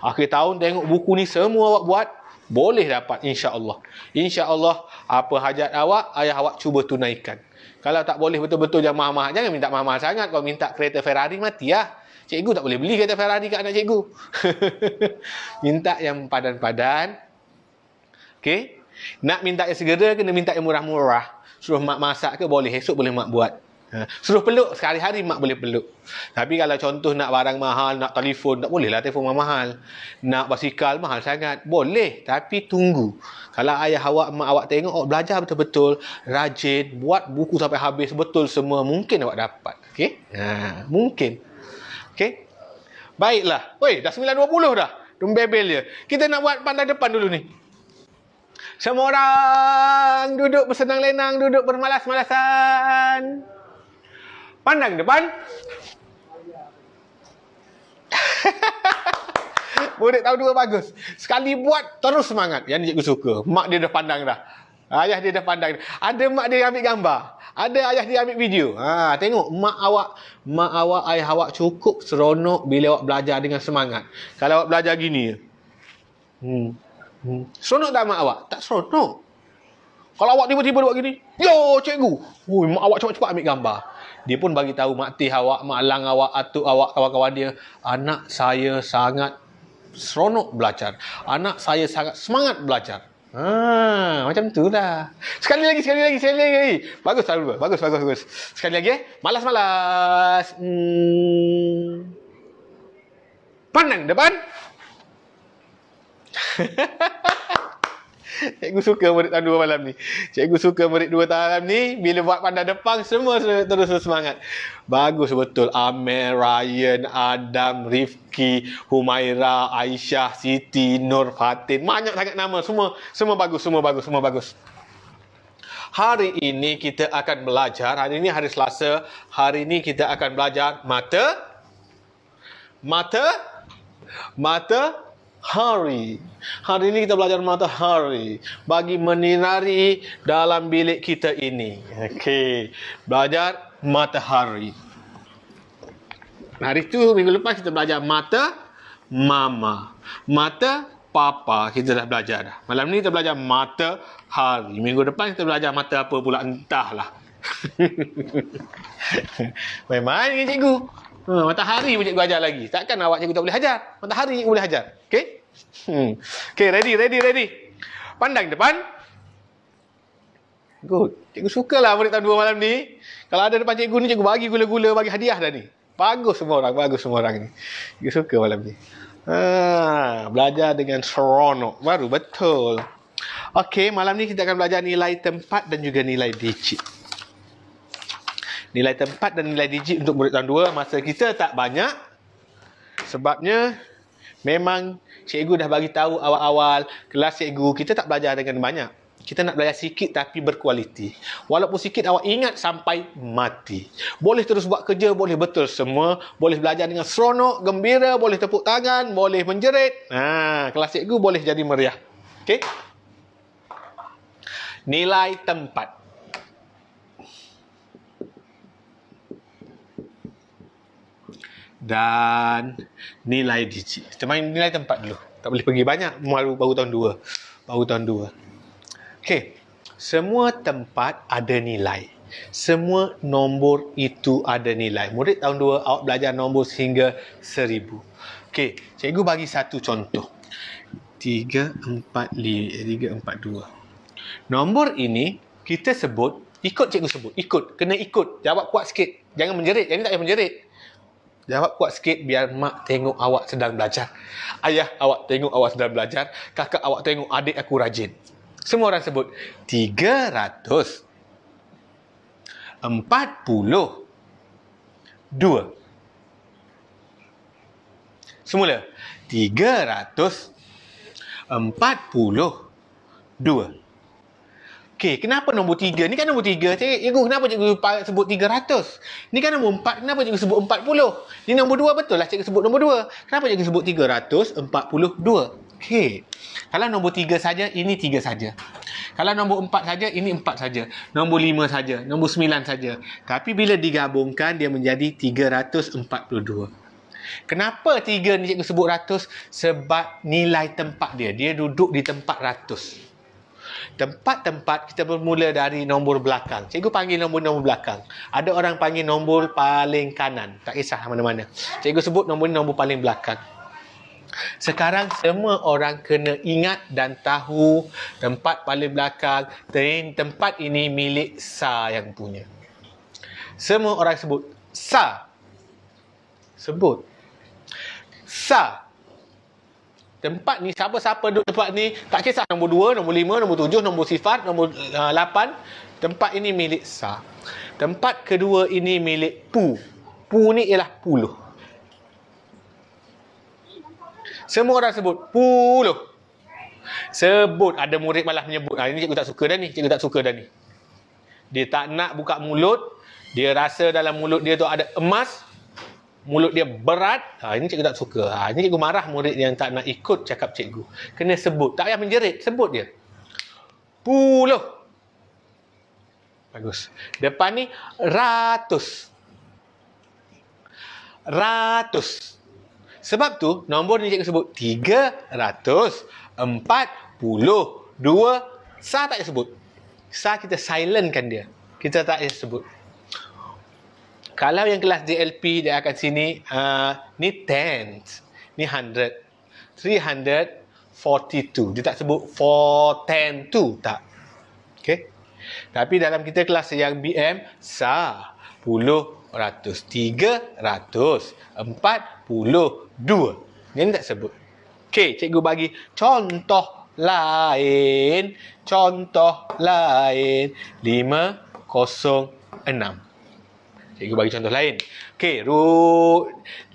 Akhir tahun tengok buku ni semua awak buat, boleh dapat insya-Allah. Insya-Allah apa hajat awak, ayah awak cuba tunaikan. Kalau tak boleh betul-betul jangan mahal-mahal. Jangan minta mahal-mahal sangat. Kalau minta kereta Ferrari, mati lah. Cikgu tak boleh beli kereta Ferrari kat anak cikgu. Minta yang padan-padan. Okey? Nak minta yang segera, kena minta yang murah-murah. Suruh mak masak ke, boleh. Esok boleh mak buat. Suruh peluk, sekali-hari mak boleh peluk. Tapi kalau contoh nak barang mahal, nak telefon, tak boleh lah telefon mahal. Nak basikal, mahal sangat. Boleh, tapi tunggu. Kalau ayah awak, mak awak tengok, awak belajar betul-betul, rajin, buat buku sampai habis betul semua, mungkin awak dapat. Okey? Mungkin. Okey? Baiklah. Dah 9.20 dah. Bebel je. Kita nak buat pandang depan dulu ni. Semua orang duduk bersenang lenang, duduk bermalas-malasan. Pandang depan. Murid tahu dua bagus. Sekali buat, terus semangat. Yang ni cikgu suka. Mak dia dah pandang dah. Ayah dia dah pandang. Ada mak dia ambil gambar. Ada ayah dia ambil video. Tengok. Mak awak, ayah awak cukup seronok bila awak belajar dengan semangat. Kalau awak belajar gini. Seronok tak mak awak? Tak seronok. Kalau awak tiba-tiba buat gini. Yo, cikgu. Mak awak cepat-cepat ambil gambar. Dia pun bagi tahu mak teh awak, mak lang awak, atuk awak, kawan-kawan dia. Anak saya sangat seronok belajar. Anak saya sangat semangat belajar. Macam tu lah. Sekali lagi. Bagus. Sekali lagi Malas-malas. Pandang depan. Cikgu suka murid tahun 2 malam ni. Cikgu suka murid 2 tahun ni. Bila buat pandang depan, semua terus semangat. Bagus betul. Amir, Ryan, Adam, Rifki, Humaira, Aisyah, Siti, Nur, Fatin. Banyak sangat nama. Semua bagus. Hari ini kita akan belajar. Hari ini hari Selasa. Hari ini kita akan belajar matahari. Hari ini kita belajar matahari bagi menyinari dalam bilik kita ini. Okey, belajar matahari. Hari tu minggu lepas kita belajar mata mama, mata papa kita dah belajar dah. Malam ni kita belajar matahari. Minggu depan kita belajar mata apa pula entahlah. Main-main dengan cikgu. Matahari pun cikgu ajar lagi. Takkan awak cikgu tak boleh ajar. Matahari cikgu boleh ajar. Okey? Okey, ready. Pandang depan. Good. Cikgu sukalah murid tahun 2 malam ni. Kalau ada depan cikgu ni, cikgu bagi gula-gula, bagi hadiah dah ni. Bagus semua orang ni. Cikgu suka malam ni. Belajar dengan seronok. Baru betul. Okey, malam ni kita akan belajar nilai tempat dan juga nilai digit. Nilai tempat dan nilai digit untuk murid tahun 2 masa kita tak banyak. Sebabnya memang cikgu dah bagi tahu awal-awal kelas cikgu kita tak belajar dengan banyak. Kita nak belajar sikit tapi berkualiti. Walaupun sikit awak ingat sampai mati. Boleh terus buat kerja, boleh betul semua. Boleh belajar dengan seronok, gembira, boleh tepuk tangan, boleh menjerit. Kelas cikgu boleh jadi meriah. Okey? Nilai tempat. Dan nilai digit. Kita main nilai tempat dulu. Tak boleh pergi banyak. Baru tahun 2. Baru tahun 2. Okey, semua tempat ada nilai. Semua nombor itu ada nilai. Murid tahun 2, awak belajar nombor sehingga 1000. Okey, cikgu bagi satu contoh. 342. Nombor ini kita sebut, ikut cikgu sebut. Ikut, kena ikut. Jawab kuat sikit. Jangan menjerit. Yang ni tak payah menjerit. Jawab kuat sikit biar mak tengok awak sedang belajar. Ayah awak tengok awak sedang belajar. Kakak awak tengok adik aku rajin. Semua orang sebut 342. Semula. 342. Okey, kenapa nombor 3? Ni kan nombor 3. Cikgu, kenapa cikgu sebut 300? Ni kan nombor 4. Kenapa cikgu sebut 40? Ni nombor 2, betul lah cikgu sebut nombor 2. Kenapa cikgu sebut 342? Okey. Kalau nombor 3 saja, ini 3 saja. Kalau nombor 4 saja, ini 4 saja. Nombor 5 saja, nombor 9 saja. Tapi bila digabungkan, dia menjadi 342. Kenapa 3 ni cikgu sebut ratus? Sebab nilai tempat dia. Dia duduk di tempat ratus. Tempat-tempat kita bermula dari nombor belakang. Cikgu panggil nombor-nombor belakang. Ada orang panggil nombor paling kanan. Tak kisah mana-mana. Cikgu sebut nombor paling belakang. Sekarang semua orang kena ingat dan tahu tempat paling belakang. Tempat ini milik Sa yang punya. Semua orang sebut Sa. Sebut Sa. Tempat ni, siapa-siapa duduk tempat ni, tak kisah nombor 2, nombor 5, nombor 7, nombor sifat, nombor 8. Tempat ini milik Sa. Tempat kedua ini milik Pu. Pu ni ialah puluh. Semua orang sebut puluh. Sebut. Ada murid malah menyebut. Ini cikgu tak suka dah ni. Cikgu tak suka dah ni. Dia tak nak buka mulut. Dia rasa dalam mulut dia tu ada emas. Mulut dia berat. Ini cikgu tak suka. Ini cikgu marah murid yang tak nak ikut cakap cikgu. Kena sebut. Tak payah menjerit. Sebut dia. Puluh. Bagus. Depan ni ratus. Ratus. Sebab tu, nombor ni cikgu sebut 342. Sa tak payah sebut. Sa kita silentkan dia. Kita tak payah sebut. Kalau yang kelas DLP, dia akan sini, ni tens. Ni 100. 342. Dia tak sebut 410. Tak. Okay. Tapi dalam kita kelas yang BM, Sa, puluh, ratus. 342. Yang ni tak sebut. Okey, cikgu bagi contoh lain. Contoh lain. 506. Cikgu bagi contoh lain. Okey,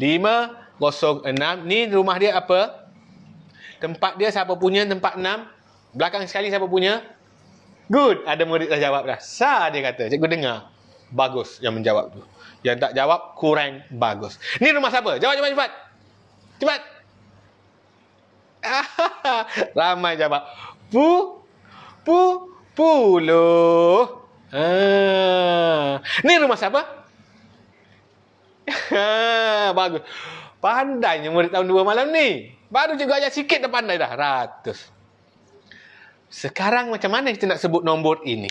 506. Ni rumah dia apa? Tempat dia siapa punya? Tempat 6. Belakang sekali siapa punya? Good. Ada murid dah jawab dah. Sa dia kata. Cikgu dengar. Bagus yang menjawab tu. Yang tak jawab, kurang bagus. Ni rumah siapa? Jawab cepat. Cepat. Ramai jawab. Puluh. Ni rumah siapa? Bagus. Pandainya murid tahun 2 malam ni. Baru cikgu ajar sikit dah pandai dah. Ratus. Sekarang macam mana kita nak sebut nombor ini?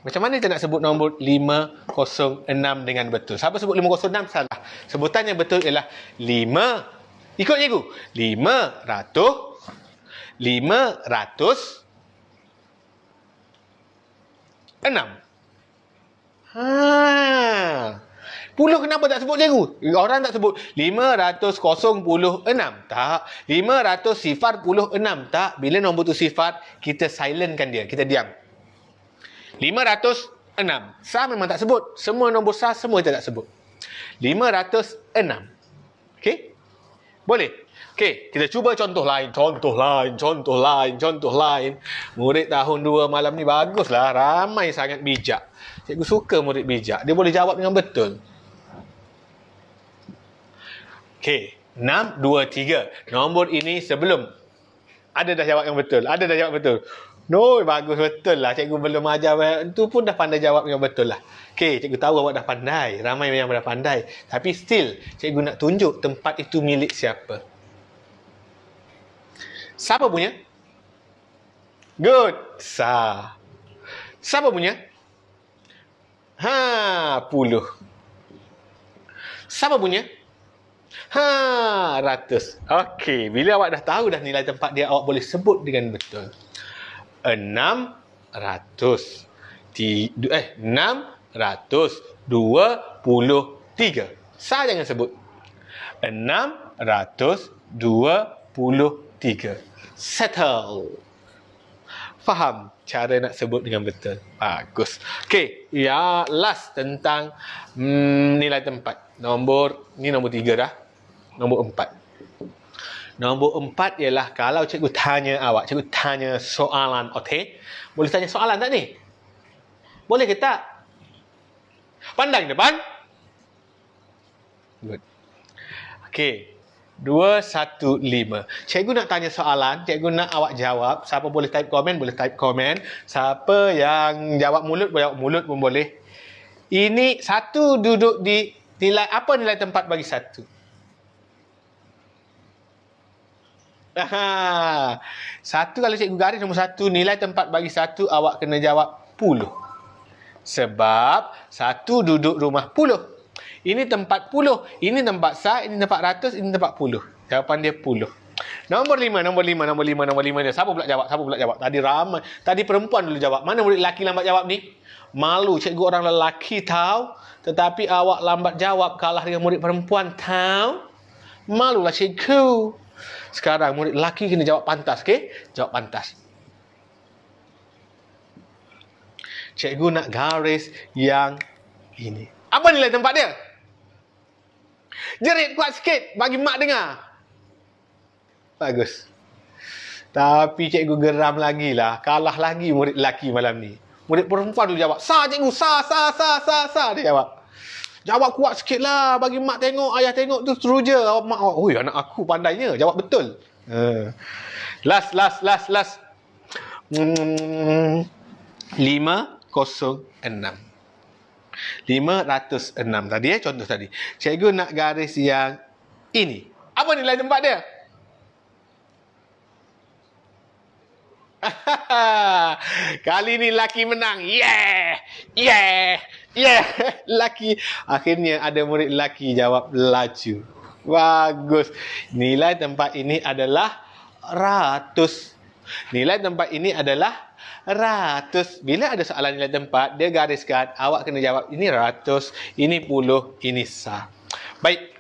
Macam mana kita nak sebut nombor 506 dengan betul? Siapa sebut 506? Salah. Sebutan yang betul ialah 5. Ikut cikgu. 506. Puluh kenapa tak sebut cikgu? Orang tak sebut 500 Tak. 500 sifar puluh 6. Tak. Bila nombor tu sifar, kita silentkan dia. Kita diam. 506. Sa memang tak sebut. Semua nombor sa, semua kita tak sebut. 506. Okey? Boleh? Okey, kita cuba contoh lain. Contoh lain. Murid tahun 2 malam ni baguslah. Ramai sangat bijak. Cikgu suka murid bijak. Dia boleh jawab dengan betul. Okey, 6, 2, 3. Nombor ini sebelum. Ada dah jawab yang betul. No, bagus betul lah. Cikgu belum ajar. Itu pun dah pandai jawab yang betul lah. Okey, cikgu tahu awak dah pandai. Ramai yang dah pandai. Tapi still, cikgu nak tunjuk tempat itu milik siapa. Siapa punya? Good. Siapa punya? Puluh. Siapa punya? Ratus. Okey, bila awak dah tahu dah nilai tempat dia, awak boleh sebut dengan betul. 623. Sah jangan sebut. 623. Settle. Faham cara nak sebut dengan betul. Bagus. Okey, ya last tentang nilai tempat. Nombor 3 dah. Nombor 4. Nombor 4 ialah kalau cikgu tanya awak, cikgu tanya soalan, okey? Boleh tanya soalan tak ni? Boleh ke tak? Pandang depan. Good. Okey. 215. Cikgu nak tanya soalan, cikgu nak awak jawab. Siapa boleh type komen, boleh type komen. Siapa yang jawab mulut, boleh jawab mulut pun boleh. Ini satu duduk di nilai, apa nilai tempat bagi satu? Satu kalau cikgu garis nombor 1, nilai tempat bagi 1, awak kena jawab puluh. Sebab 1 duduk rumah puluh. Ini tempat puluh. Ini tempat sah, ini tempat ratus, ini tempat puluh. Jawapan dia puluh. Nombor 5 dia. Siapa pula jawab? Tadi ramai. Tadi perempuan dulu jawab. Mana murid lelaki lambat jawab ni? Malu cikgu orang lelaki tahu. Tetapi awak lambat jawab, kalah dengan murid perempuan tahu. Malulah cikgu. Sekarang murid lelaki kena jawab pantas, okey? Jawab pantas. Cikgu nak garis yang ini. Apa nilai tempat dia? Jerit kuat sikit bagi mak dengar. Bagus. Tapi cikgu geram lagi lah. Kalah lagi murid lelaki malam ni. Murid perempuan dulu jawab. Sah cikgu, sah. Dia jawab. Jawab kuat sikit lah. Bagi mak tengok, ayah tengok tu teruja. Mak, oi anak aku pandainya. Jawab betul. Last. 506. 506 tadi contoh tadi. Cikgu nak garis yang ini. Apa nilai tempat dia? Kali ni laki menang. Yeah. Laki. Akhirnya ada murid laki jawab laju. Bagus. Nilai tempat ini adalah ratus. Nilai tempat ini adalah ratus. Bila ada soalan nilai tempat, dia gariskan, awak kena jawab ini ratus, ini puluh, ini sah. Baik.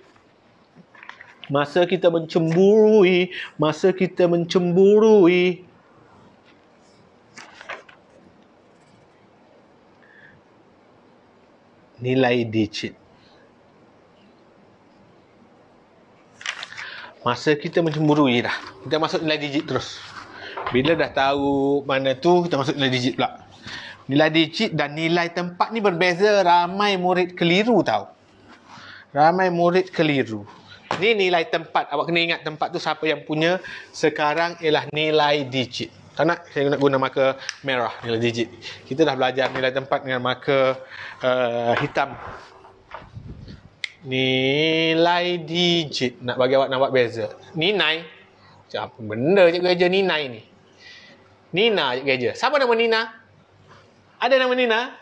Masa kita mencemburui. Nilai digit. Masa kita mencemburui dah. Kita masuk nilai digit terus. Bila dah tahu mana tu, kita masuk nilai digit pula. Nilai digit dan nilai tempat ni berbeza. Ramai murid keliru tahu. Ni nilai tempat. Awak kena ingat tempat tu siapa yang punya. Sekarang ialah nilai digit. Tak nak? Saya nak guna marker merah, nilai digit. Kita dah belajar nilai tempat dengan marker hitam. Nilai digit. Nak bagi awak nampak beza. Ninai. Apa benda cikgu ajar Ninai ni? Nina cikgu ajar. Siapa nama Nina? Ada nama Nina?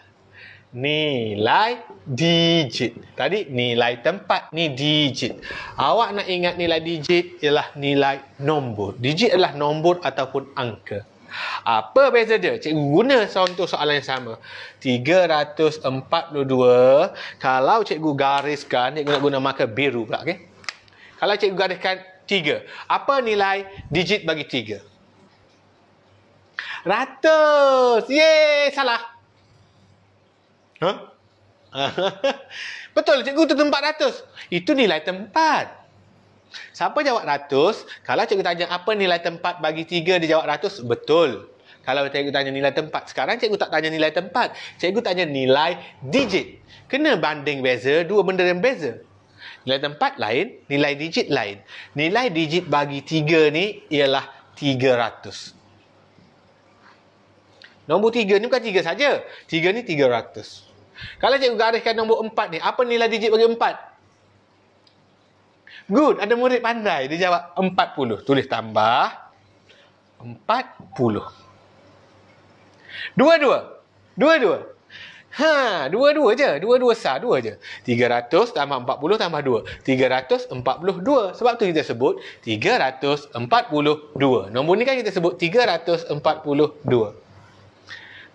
Nilai digit. Tadi nilai tempat, ni digit. Awak nak ingat nilai digit ialah nilai nombor. Digit adalah nombor ataupun angka. Apa beza dia? Cikgu guna contoh soalan yang sama. 342. Kalau cikgu gariskan, cikgu nak guna marker biru pula. Okay? Kalau cikgu gariskan 3. Apa nilai digit bagi 3? Ratus. Yeay, salah. Betul, cikgu tu tempat ratus. Itu nilai tempat. Siapa jawab 100? Kalau cikgu tanya apa nilai tempat bagi 3, dia jawab 100, betul. Kalau cikgu tanya nilai tempat. Sekarang cikgu tak tanya nilai tempat. Cikgu tanya nilai digit. Kena banding beza, dua benda yang beza. Nilai tempat lain, nilai digit lain. Nilai digit bagi 3 ni ialah 300. Nombor 3 ni bukan 3 saja. 3 ni 300. Kalau cikgu gariskan nombor 4 ni, apa nilai digit bagi 4? Good, ada murid pandai. Dia jawab 40. Tulis tambah 40. Dua-dua. Dua-dua je. Dua-dua sah, dua je. 300 tambah 40 tambah 2. 342. Sebab tu kita sebut 342. Nombor ni kan kita sebut 342.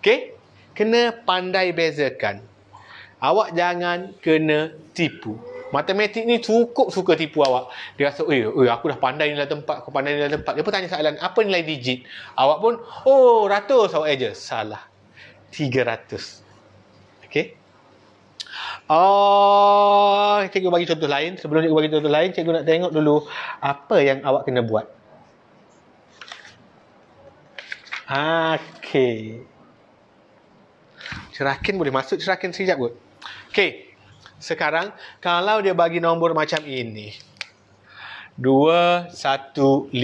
Okey? Kena pandai bezakan. Awak jangan kena tipu. Matematik ni cukup suka tipu awak. Dia rasa, aku dah pandai nilai tempat, aku pandai nilai tempat. Dia pun tanya soalan, apa nilai digit? Awak pun, 100 awak aja. Salah. 300. Okey? Cikgu bagi contoh lain. Sebelum cikgu bagi contoh lain, cikgu nak tengok dulu apa yang awak kena buat. Okey. Cerakin boleh masuk cerakin sekejap kot. Okey. Sekarang, kalau dia bagi nombor macam ini. 215.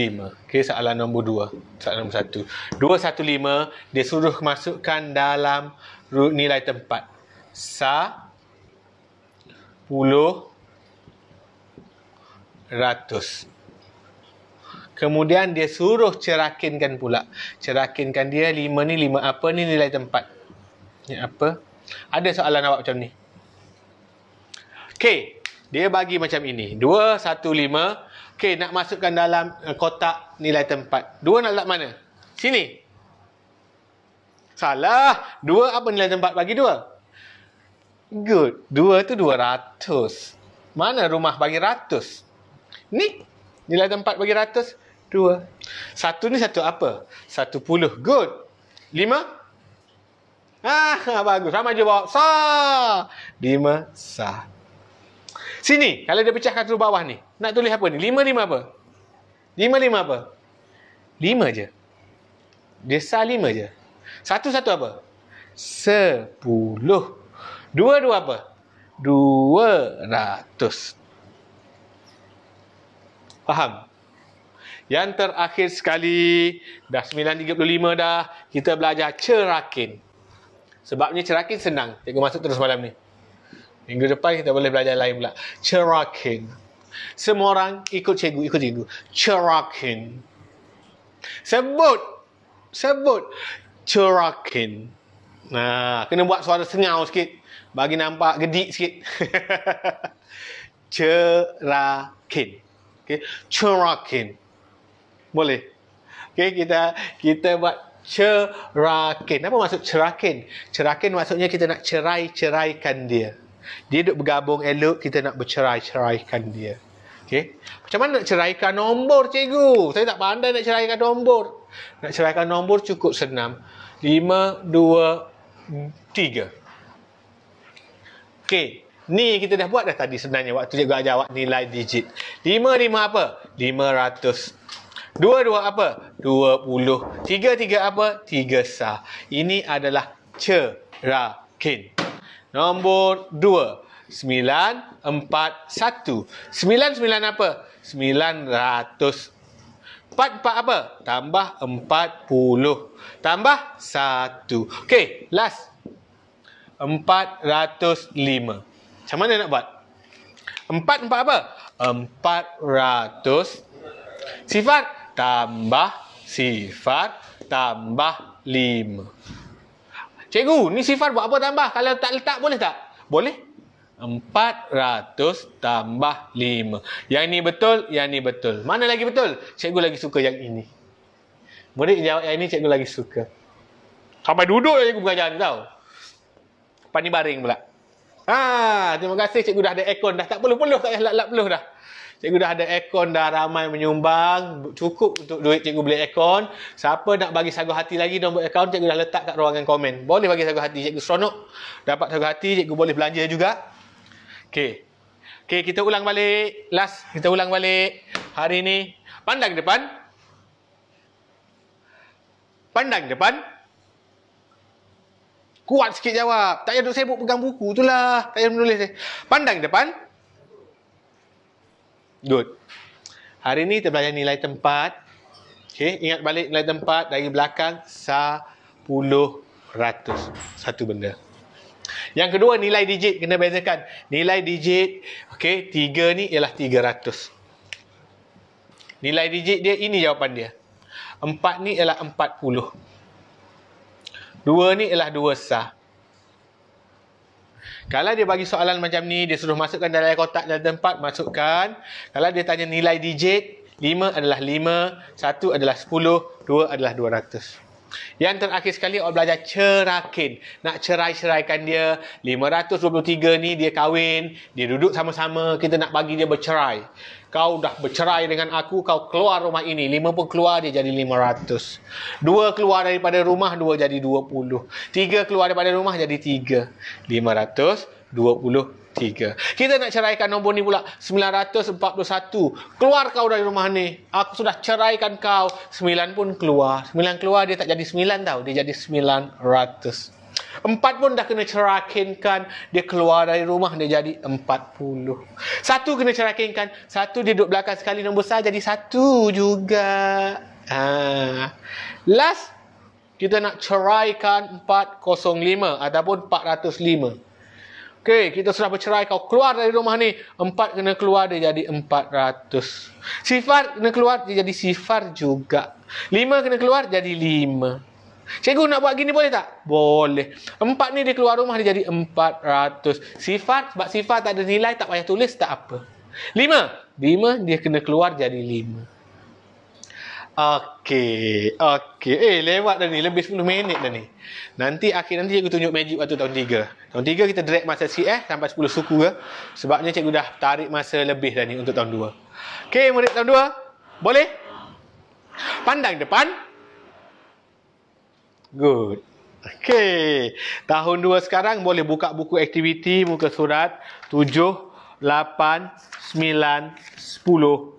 Okey, soalan nombor 2. Soalan nombor 1. 215, dia suruh masukkan dalam nilai tempat. 10, 100. Kemudian dia suruh cerakinkan pula. Cerakinkan dia, 5 ni 5 apa ni nilai tempat? Ni apa? Ada soalan awak macam ni. Okey, dia bagi macam ini. 215. Okey, nak masukkan dalam kotak nilai tempat. 2 nak letak mana? Sini. Salah. 2 apa nilai tempat bagi 2? Good. 2 tu 200. Mana rumah bagi 100? Ni. Nilai tempat bagi 100. 2. 1 ni 1 apa? 10. Good. 5. Bagus. Sama je bawa. Sah. 5 sah. Sini, kalau dia pecahkan tu bawah ni. Nak tulis apa ni? 5 apa? 5 apa? 5 je. Dia sah 5 je. 1 apa? 10. 2 apa? 200. Faham? Yang terakhir sekali, dah 9.35 dah, kita belajar cerakin. Sebabnya cerakin senang. Cikgu masuk terus malam ni. Minggu depan kita boleh belajar lain pula. Cerakin. Semua orang ikut cikgu. Cerakin. Sebut. Cerakin. Kena buat suara sengau sikit. Bagi nampak gedik sikit. Cerakin. Okay. Cerakin. Boleh. Okay, kita buat cerakin. Apa maksud cerakin? Cerakin maksudnya kita nak ceraikan dia. Dia duduk bergabung elok, kita nak bercerai-ceraikan dia. Okey. Macam mana nak ceraikan nombor, cikgu? Saya tak pandai nak ceraikan nombor. Nak ceraikan nombor cukup senang. 5, 2, 3. Okey. Ni kita dah buat dah tadi sebenarnya. Waktu cikgu ajar awak nilai digit. 5 apa? 500. 2 apa? 20. 3 apa? 3 sah. Ini adalah cerakin. Nombor 2. 9, 4, 1. 9 apa? 900. 4 apa? Tambah 40. Tambah 1. Okey, last. 405. Macam mana nak buat? 4 apa? 400. Sifat tambah sifat tambah 5. Cikgu, ni sifar buat apa tambah? Kalau tak letak boleh tak? Boleh. 400 tambah 5. Yang ni betul. Mana lagi betul? Cikgu lagi suka yang ini. Murid jawab yang ini, cikgu lagi suka. Sampai duduk cikgu mengajar ni tau. Lepas ni baring pula. Terima kasih cikgu dah ada aircon dah. Tak peluh-peluh, tak payah lap-lap peluh dah. Cikgu dah ada aircon dah, ramai menyumbang. Cukup untuk duit cikgu beli aircon. Siapa nak bagi sagu hati lagi nombor akaun, cikgu dah letak kat ruangan komen. Boleh bagi sagu hati, cikgu seronok. Dapat sagu hati, cikgu boleh belanja juga. Okey. Okey, kita ulang balik. Last, kita ulang balik. Hari ni, pandang depan. Pandang depan. Kuat sikit jawab. Tak payah duduk sibuk pegang buku tu lah. Tak payah menulis. Pandang depan. Good. Hari ni kita belajar nilai tempat. Okey, ingat balik nilai tempat dari belakang 10%. Satu benda. Yang kedua, nilai digit kena bezakan. Nilai digit, okey, 3 ni ialah 300. Nilai digit dia, ini jawapan dia. 4 ni ialah 40. 2 ni ialah 2 sah. Kalau dia bagi soalan macam ni, dia suruh masukkan dalam kotak dan tempat, masukkan. Kalau dia tanya nilai digit, 5 adalah 5, 1 adalah 10, 2 adalah 200. Yang terakhir sekali, awak belajar cerakin. Nak cerai-ceraikan dia. 523 ni dia kahwin, dia duduk sama-sama, kita nak bagi dia bercerai. Kau dah bercerai dengan aku, kau keluar rumah ini. 5 pun keluar, dia jadi 500. 2 keluar daripada rumah, 2 jadi 20. 3 keluar daripada rumah, jadi 3. 523. Kita nak ceraikan nombor ni pula. 941. Keluar kau dari rumah ni. Aku sudah ceraikan kau. 9 pun keluar. 9 keluar, dia tak jadi 9 tau. Dia jadi 900. 4 pun dah kena cerakinkan. Dia keluar dari rumah, dia jadi 40. 1 kena cerakinkan. 1 dia duduk belakang sekali nombor besar, jadi 1 juga. Last, kita nak ceraikan 405 ataupun 405. Okey, kita sudah bercerai, kau keluar dari rumah ni. 4 kena keluar, dia jadi 400. Sifar kena keluar, dia jadi sifar juga. 5 kena keluar, jadi 5. Cikgu nak buat gini boleh tak? Boleh. 4 ni dia keluar rumah, dia jadi 400. Sifar, sebab sifar tak ada nilai, tak payah tulis, tak apa. 5 dia kena keluar, jadi 5. Okey. Lewat dah ni. Lebih 10 minit dah ni. Nanti cikgu tunjuk magic waktu tahun 3. Tahun 3 kita drag masa CS sampai 10 suku ke. Sebabnya cikgu dah tarik masa lebih dah ni untuk tahun 2. Okey, murid tahun 2. Boleh? Pandang depan. Good. Okey. Tahun 2 sekarang boleh buka buku aktiviti muka surat 7, 8, 9, 10.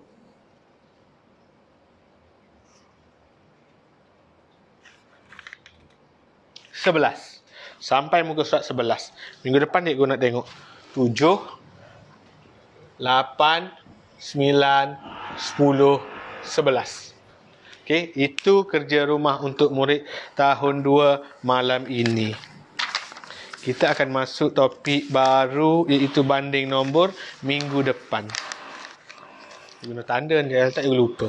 11. Sampai muka surat 11. Minggu depan cikgu nak tengok 7, 8, 9, 10, 11. Okey, itu kerja rumah untuk murid tahun 2 malam ini. Kita akan masuk topik baru, iaitu banding nombor minggu depan. Guna tanda ni, tak cikgu lupa.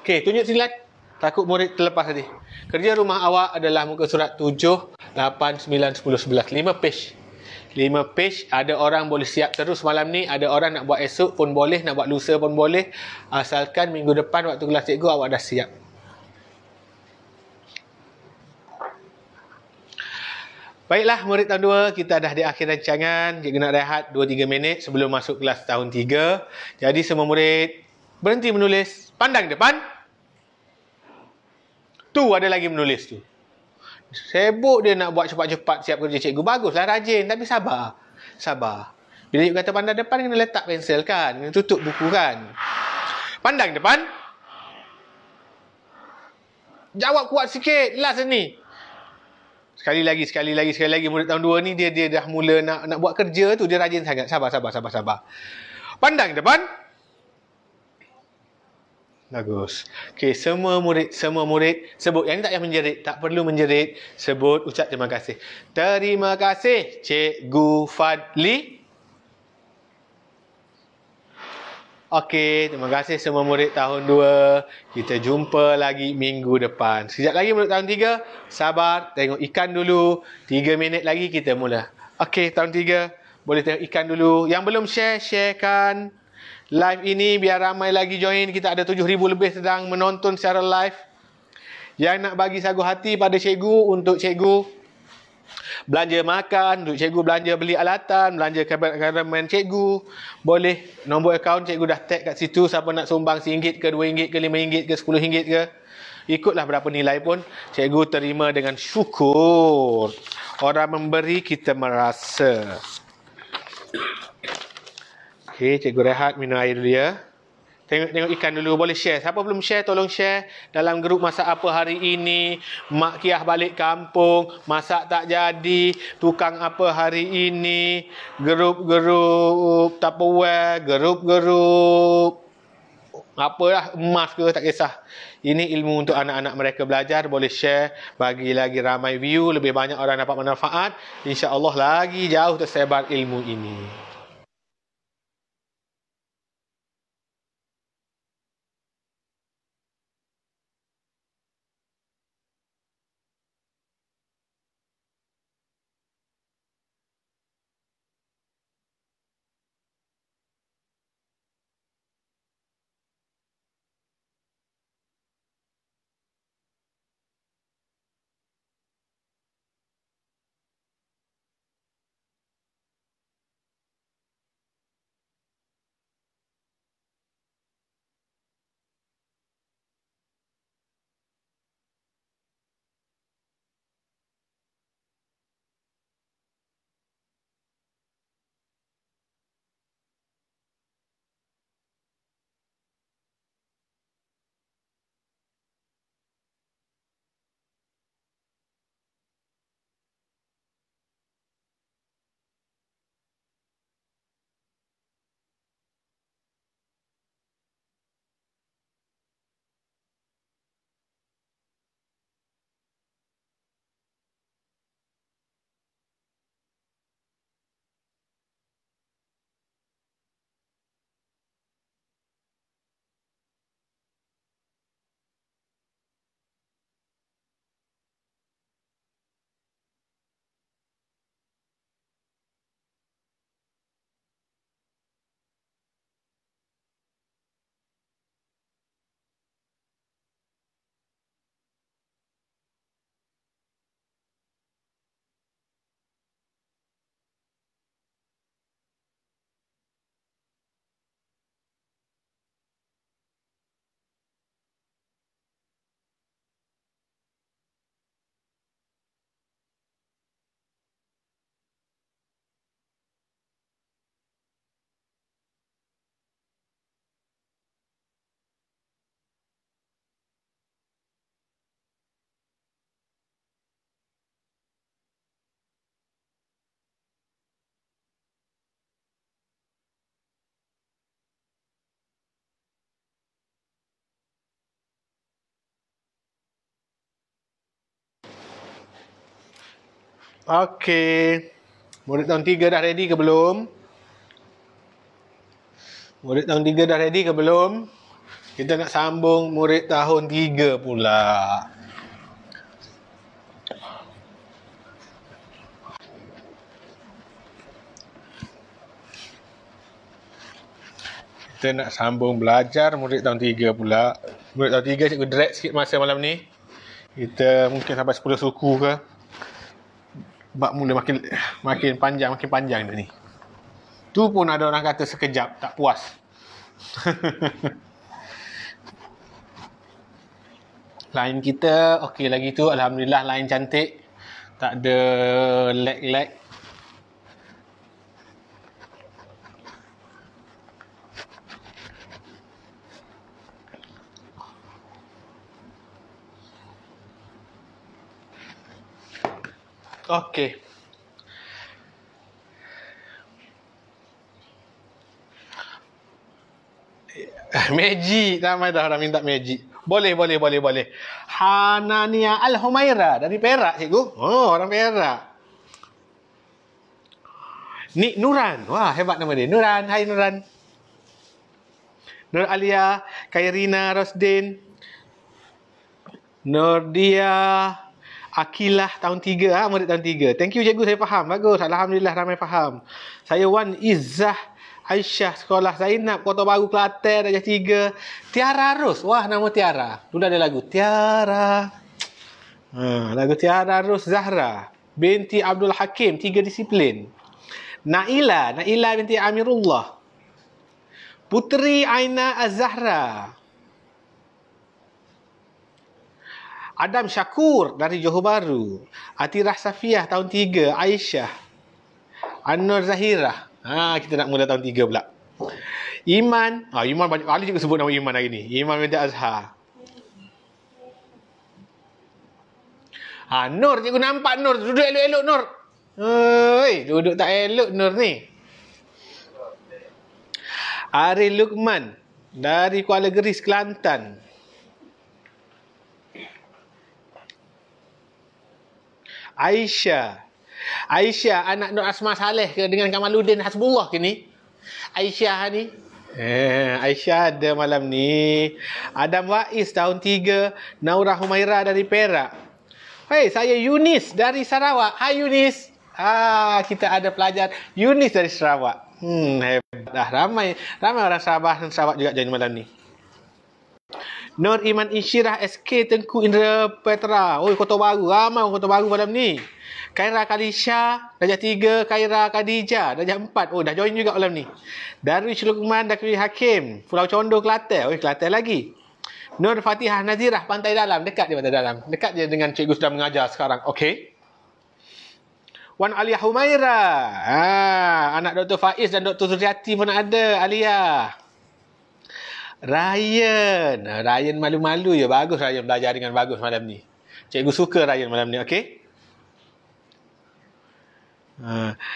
Okey, tunjuk slide. Takut murid terlepas tadi. Kerja rumah awak adalah muka surat 7, 8, 9, 10, 11. 5 page. 5 page. Ada orang boleh siap terus malam ni. Ada orang nak buat esok pun boleh. Nak buat lusa pun boleh. Asalkan minggu depan waktu kelas cikgu awak dah siap. Baiklah murid tahun 2. Kita dah di akhir rancangan. Cikgu nak rehat 2-3 minit sebelum masuk kelas tahun 3. Jadi semua murid berhenti menulis. Pandang depan. Tu ada lagi menulis tu. Sibuk dia nak buat cepat-cepat siap kerja cikgu. Baguslah rajin, tapi sabar. Sabar. Bila cikgu kata pandang depan, kena letak pensel kan. Kena tutup buku kan. Pandang depan. Jawab kuat sikit. Last ni. Sekali lagi murid tahun 2 ni dia dah mula nak buat kerja tu. Dia rajin sangat. Sabar. Pandang depan. Bagus. Okey, semua murid sebut. Yang ni tak payah menjerit, tak perlu menjerit. Sebut, ucap terima kasih. Terima kasih Cikgu Fadli. Okey, terima kasih semua murid tahun 2. Kita jumpa lagi minggu depan. Sekejap lagi murid tahun 3. Sabar, tengok ikan dulu. 3 minit lagi kita mula. Okey, tahun 3. Boleh tengok ikan dulu. Yang belum sharekan live ini biar ramai lagi join. Kita ada 7,000 lebih sedang menonton secara live. Yang nak bagi sagu hati pada cikgu, untuk cikgu belanja makan, untuk cikgu belanja beli alatan, belanja kabar-kabar cikgu, boleh nombor akaun cikgu dah tag kat situ. Siapa nak sumbang RM1 ke RM2 ke RM5 ke RM10 ke, ikutlah berapa nilai pun cikgu terima dengan syukur. Orang memberi kita merasa. Okey, cikgu rehat minum air dulu ya. Tengok ikan dulu, boleh share. Siapa belum share, tolong share dalam grup masak apa hari ini. Mak Kiah balik kampung, masak tak jadi. Tukang apa hari ini. Grup Tupperware, grup apalah, emas ke, tak kisah. Ini ilmu untuk anak-anak mereka belajar. Boleh share, bagi lagi ramai view, lebih banyak orang dapat manfaat. InsyaAllah lagi jauh tersebar ilmu ini. Okey. Murid tahun 3 dah ready ke belum? Murid tahun 3 dah ready ke belum? Kita nak sambung murid tahun 3 pula. Kita nak sambung belajar murid tahun 3 pula. Murid tahun 3 cikgu drag sikit masa malam ni. Kita mungkin sampai 10 suku ke. Bab mula makin panjang dah ni. Tu pun ada orang kata sekejap, tak puas. Line kita okey lagi tu, alhamdulillah line cantik. Tak ada lag. Okey. Magic, ramai dah orang minta magic. Boleh. Hanania Al-Humaira dari Perak, cikgu. Oh, orang Perak. Nik Nuran. Wah, hebat nama dia. Nuran, hai Nuran. Nur Alia, Kairina Rosdin, Nordia, Akilah tahun 3, murid tahun 3. Thank you cikgu, saya faham. Bagus, alhamdulillah ramai faham. Saya Wan Izzah Aisyah, sekolah Zainab, Kota Baru, Kelantan, darjah 3. Tiara Ros. Wah, nama Tiara. Dulu ada lagu Tiara. Lagu Tiara Ros Zahra binti Abdul Hakim, 3 disiplin. Naila binti Amirullah. Putri Aina Az-Zahra. Adam Syakur dari Johor Bahru. Atirah Safiah tahun 3, Aisyah. Anwar Zahirah. Kita nak mula tahun 3 pula. Iman. Iman banyak kali juga sebut nama Iman hari ni. Iman binti Azhar. Nur, cikgu nampak Nur. Duduk elok-elok Nur. Hei, duduk tak elok Nur ni. Arif Lukman dari Kuala Geris, Kelantan. Aisyah, anak Nur Asma Saleh ke dengan Kamaluddin Hasbullah ke ni? Aisyah ni. Aisyah ada malam ni. Adam Waiz tahun 3, Naura Humaira dari Perak. Hei, saya Yunis dari Sarawak. Hai Yunis. Kita ada pelajar Yunis dari Sarawak. Hebat dah. Ramai orang Sabah dan Sarawak juga join malam ni. Nur Iman Insyirah SK Tengku Indra Petra. Kota Baru. Ramai orang Kota Baru malam ni. Khaira Kalisha darjah 3, Khaira Khadijah darjah 4. Dah join juga malam ni. Darwish Luqman Dakwi Hakim, Pulau Condor, Kelantan. Kelantan lagi. Nur Fatihah Nazirah, Pantai Dalam. Dekat je Pantai Dalam. Dekat je dengan cikgu sedang mengajar sekarang. Okey. Wan Aliyah Humaira. Anak Dr. Faiz dan Dr. Zuriati pun ada. Aliyah. Ryan malu-malu je. Bagus Ryan belajar dengan bagus malam ni. Cikgu suka Ryan malam ni. Okey.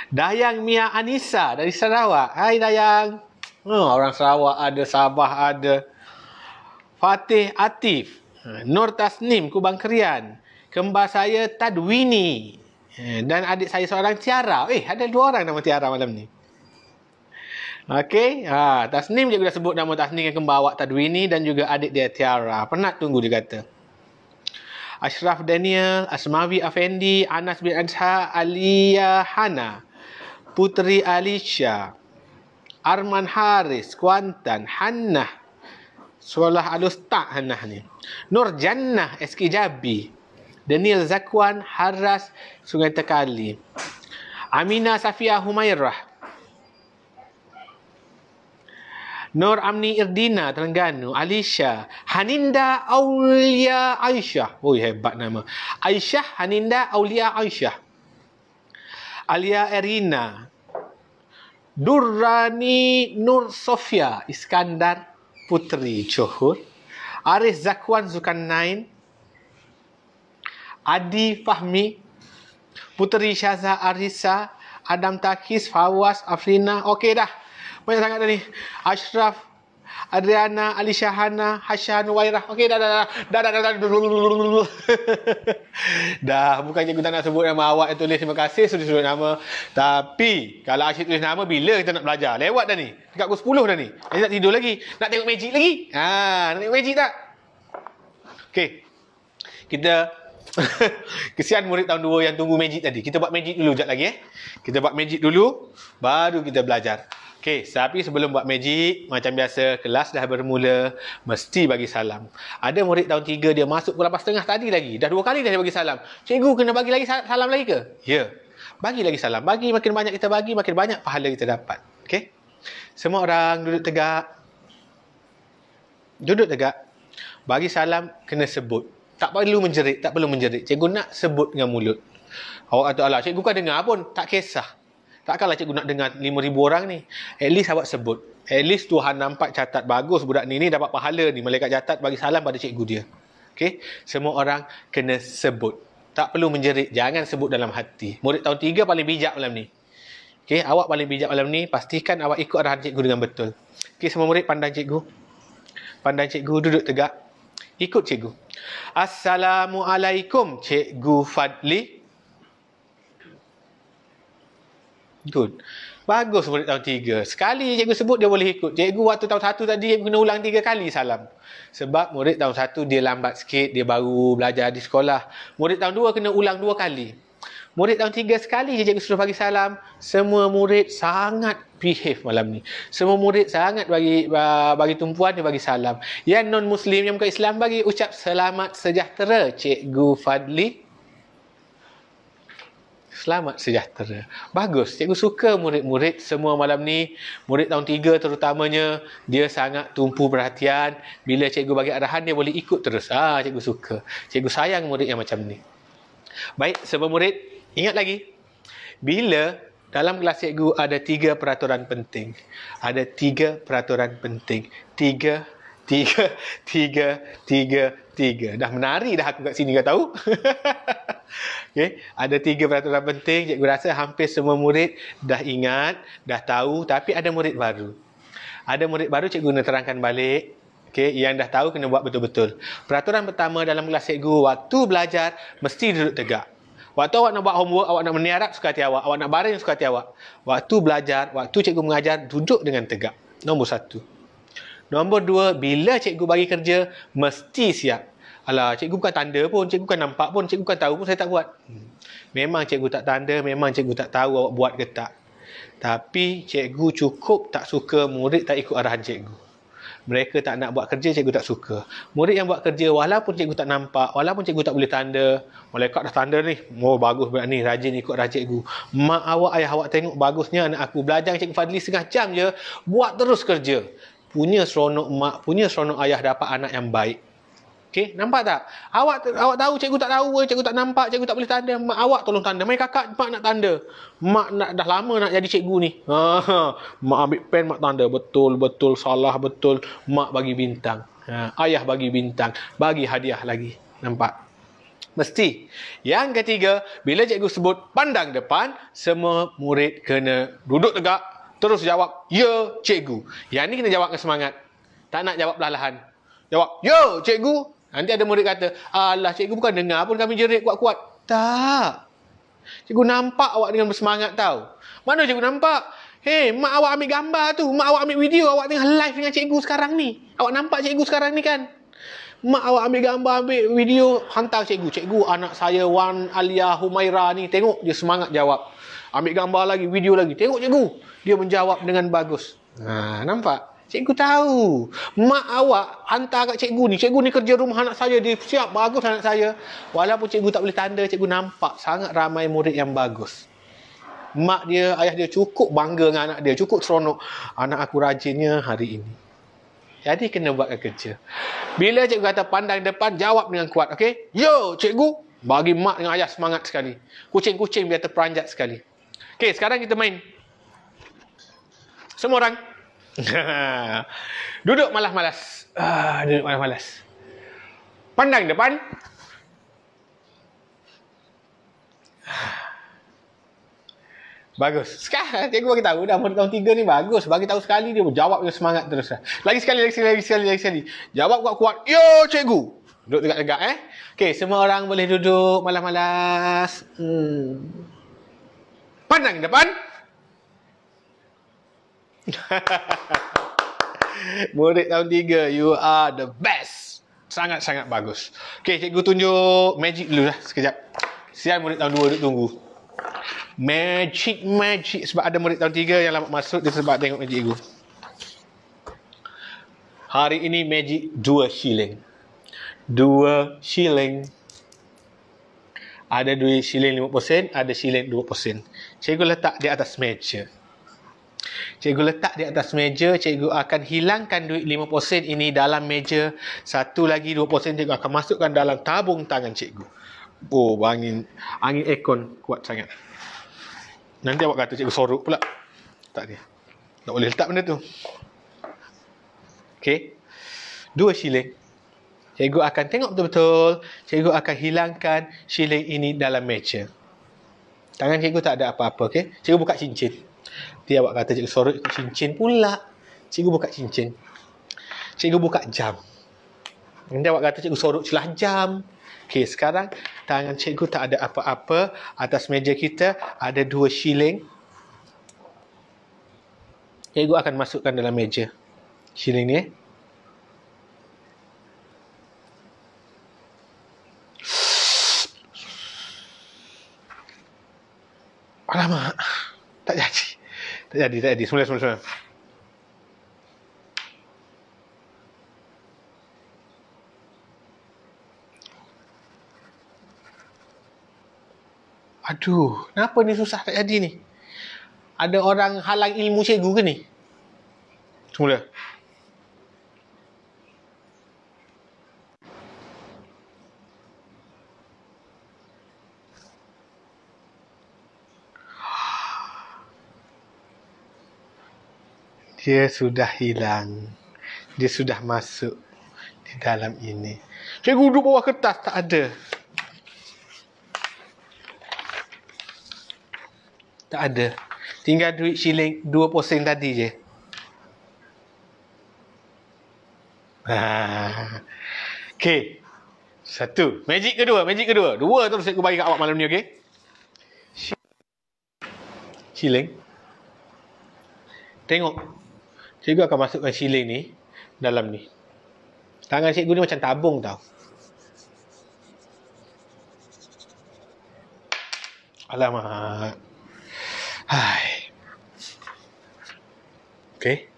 Dayang Mia Anissa dari Sarawak. Hai Dayang. Orang Sarawak ada, Sabah ada. Fatih Atif. Nur Tasnim Kubang Kerian. Kembar saya Tadwini. Dan adik saya seorang Tiara. Ada 2 orang nama Tiara malam ni. Okey. Tasnim je dah sebut nama Tasnim yang kembar awak Tadwini dan juga adik dia Tiara. Penat tunggu dia kata. Ashraf Daniel, Asmawi Afendi, Anas bin Adha, Alia Hana, Putri Alisha, Arman Haris, Kuantan, Hannah, Solah Alustaq Hannah ni. Nur Jannah, SK Jabi, Daniel Zakwan, Haras, Sungai Tekali, Aminah Safia Humairah, Nur Amni Irdina Terengganu, Alisha, Haninda Aulia Aisyah. Hebat nama. Aisyah Haninda Aulia Aisyah. Alia Erina. Durrani Nur Sofia Iskandar Putri Johor. Aris Zakwan Zulkarnain. Adi Fahmi. Puteri Syaza Arisa. Adam Takis, Fawaz, Afrina. Okey dah. Banyak sangat dah ni. Ashraf, Adriana, Alisha Hana, Hashan, Wairah. Okey, dah. Dah, bukan cikgu tak nak sebut nama awak yang tulis terima kasih sudah sebut nama. Tapi, kalau asyik tulis nama, bila kita nak belajar? Lewat dah ni. Dekat pukul 10 dah ni. Nanti nak tidur lagi. Nak tengok magic lagi? Nak tengok magic tak? Okey. Kita kesian murid tahun 2 yang tunggu magic tadi. Kita buat magic dulu sekejap lagi. Kita buat magic dulu, baru kita belajar. Okey, tapi sebelum buat magic, macam biasa, kelas dah bermula, mesti bagi salam. Ada murid tahun 3, dia masuk pukul 8.30 tadi lagi. Dah 2 kali dah dia bagi salam. Cikgu, kena bagi lagi salam lagi ke? Ya. Bagi lagi salam. Bagi, makin banyak kita bagi, makin banyak pahala kita dapat. Okey? Semua orang duduk tegak. Duduk tegak. Bagi salam, kena sebut. Tak perlu menjerit. Cikgu nak sebut dengan mulut. Awak kata, alah, cikgu kan dengar pun. Tak kisah. Takkanlah cikgu nak dengar 5,000 orang ni. At least awak sebut. At least Tuhan nampak catat bagus budak ni dapat pahala ni. Malaikat catat bagi salam pada cikgu dia. Okey? Semua orang kena sebut. Tak perlu menjerit. Jangan sebut dalam hati. Murid tahun 3 paling bijak malam ni. Okey? Awak paling bijak malam ni. Pastikan awak ikut arahan cikgu dengan betul. Okey, semua murid pandang cikgu. Pandang cikgu, duduk tegak. Ikut cikgu. Assalamualaikum, Cikgu Fadli. Good. Bagus murid tahun 3. Sekali cikgu sebut dia boleh ikut. Cikgu waktu tahun 1 tadi cikgu kena ulang 3 kali salam. Sebab murid tahun 1 dia lambat sikit, dia baru belajar di sekolah. Murid tahun 2 kena ulang 2 kali. Murid tahun 3 sekali je cikgu suruh bagi salam. Semua murid sangat behave malam ni. Semua murid sangat bagi tumpuan, dia bagi salam. Yang non muslim, yang bukan Islam, bagi ucap selamat sejahtera Cikgu Fadli. Selamat sejahtera. Bagus. Cikgu suka murid-murid semua malam ni. Murid tahun 3 terutamanya, dia sangat tumpu perhatian. Bila cikgu bagi arahan, dia boleh ikut terus. Cikgu suka. Cikgu sayang murid yang macam ni. Baik, semua murid, ingat lagi. Bila Dalam kelas cikgu ada 3 peraturan penting. Ada 3 peraturan penting. 3, 3, 3, 3, 3. Dah menari dah aku kat sini, kau tahu? Okay. Ada 3 peraturan penting. Cikgu rasa hampir semua murid dah ingat, dah tahu, tapi ada murid baru. Ada murid baru, cikgu nak terangkan balik. Okay. Yang dah tahu kena buat betul-betul. Peraturan pertama dalam kelas cikgu, waktu belajar mesti duduk tegak. Waktu awak nak buat homework, awak nak meniarap suka hati awak nak baring suka hati awak. Waktu belajar, waktu cikgu mengajar, duduk dengan tegak. Nombor 1. Nombor 2, bila cikgu bagi kerja, mesti siap. Alah, cikgu bukan tanda pun, cikgu bukan nampak pun, cikgu bukan tahu pun, saya tak buat. Memang cikgu tak tanda, memang cikgu tak tahu awak buat ke tak. Tapi cikgu cukup tak suka murid tak ikut arahan cikgu. Mereka tak nak buat kerja, cikgu tak suka. Murid yang buat kerja, walaupun cikgu tak nampak, walaupun cikgu tak boleh tanda, malaikat dah tanda ni, oh bagus budak ni, rajin ikut arahan cikgu. Mak awak, ayah awak tengok, bagusnya anak aku belajar cikgu Fadli setengah jam je, buat terus kerja. Punya seronok mak, punya seronok ayah dapat anak yang baik. Okey, nampak tak? Awak tahu cikgu tak tahu, cikgu tak nampak, cikgu tak boleh tanda. Mak awak tolong tanda. Mai kakak, mak nak tanda. Mak nak dah lama nak jadi cikgu ni. Mak ambil pen, mak tanda. Betul, betul, salah, betul. Mak bagi bintang. Ayah bagi bintang. Bagi hadiah lagi. Nampak? Mesti. Yang ketiga, bila cikgu sebut pandang depan, semua murid kena duduk tegak, terus jawab, ya cikgu. Yang ni kena jawab dengan semangat. Tak nak jawab perlahan. Jawab, ya cikgu. Nanti ada murid kata, alah cikgu bukan dengar pun kami jerit kuat-kuat. Tak. Cikgu nampak awak dengan bersemangat tau. Mana cikgu nampak? Hei, mak awak ambil gambar tu. Mak awak ambil video. Awak tengah live dengan cikgu sekarang ni. Awak nampak cikgu sekarang ni kan? Mak awak ambil gambar, ambil video, hantar cikgu. Cikgu, anak saya Wan Alia Humaira ni. Tengok dia semangat jawab. Ambil gambar lagi, video lagi. Tengok cikgu. Dia menjawab dengan bagus. Nampak? Cikgu tahu. Mak awak hantar kat cikgu ni kerja rumah anak saya, dia siap, bagus anak saya. Walaupun cikgu tak boleh tanda, cikgu nampak sangat ramai murid yang bagus. Mak dia, ayah dia cukup bangga dengan anak dia, cukup seronok. Anak aku rajinnya hari ini. Jadi kena buatkan kerja. Bila cikgu kata pandang depan, jawab dengan kuat. Okey? Yo, cikgu. Bagi mak dengan ayah semangat sekali. Kucing-kucing biar terperanjat sekali. Okey, sekarang kita main. Semua orang. Duduk malas-malas. Duduk malas-malas. Pandang depan. Bagus. Sekarang cikgu bagi tahu dah murid tahun 3 ni bagus. Bagi tahu sekali dia berjawab dengan semangat terus. Lagi sekali. Jawab kuat-kuat. Yo cikgu. Duduk tegak-tegak Okey, semua orang boleh duduk malas-malas. Pandang depan. Murid tahun 3, you are the best. Sangat-sangat bagus. Okey, cikgu tunjuk magic dulu lah sekejap. Sian murid tahun 2 duduk tunggu. Magic. Sebab ada murid tahun 3 yang lama masuk, dia sebab tengok magic cikgu. Hari ini magic 2 shilling. 2 shilling. Ada 2 shilling 50 sen, ada shilling 20 sen. Cikgu letak di atas meja. Cikgu letak di atas meja, cikgu akan hilangkan duit 50 sen ini dalam meja. Satu lagi 20 sen cikgu akan masukkan dalam tabung tangan cikgu. Oh, angin aircon kuat sangat. Nanti awak kata cikgu sorok pula. Tak dia. Tak boleh letak benda tu. Okey. 2 shilling. Cikgu akan tengok betul-betul. Cikgu akan hilangkan shilling ini dalam meja. Tangan cikgu tak ada apa-apa, okey? Cikgu buka cincin. Dia awak kata cikgu sorok cincin pula. Cikgu buka cincin. Cikgu buka jam. Nanti awak kata cikgu sorok celah jam. Okey, sekarang tangan cikgu tak ada apa-apa. Atas meja kita ada 2 shilling. Cikgu akan masukkan dalam meja shilling ni. Alamak. Tak jadi. Semula. Aduh, kenapa ni susah tak jadi ni? Ada orang halang ilmu cikgu ke ni? Semula. Dia sudah hilang. Dia sudah masuk di dalam ini. Cikgu duduk bawah kertas, tak ada. Tak ada. Tinggal duit shilling 2 % tadi je. Okey. 1. Magic kedua. Dua terus cikgu bagi kat awak malam ni, okey? Shilling. Tengok. Cikgu akan masukkan shilling ni dalam ni. Tangan cikgu ni macam tabung tau. Alamak. Hai. Okey.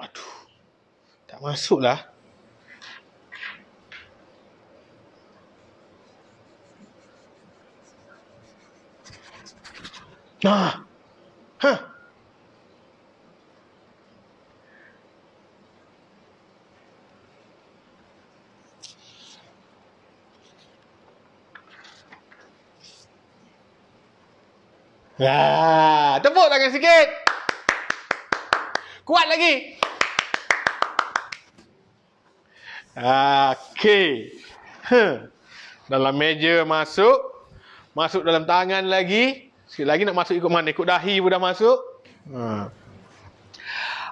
Aduh. Tak masuk lah. Hah. Tepuk tangan sikit. Kuat lagi. Okey. Dalam meja masuk. Masuk dalam tangan lagi. Sikit lagi nak masuk ikut mana? Ikut dahi pun dah masuk.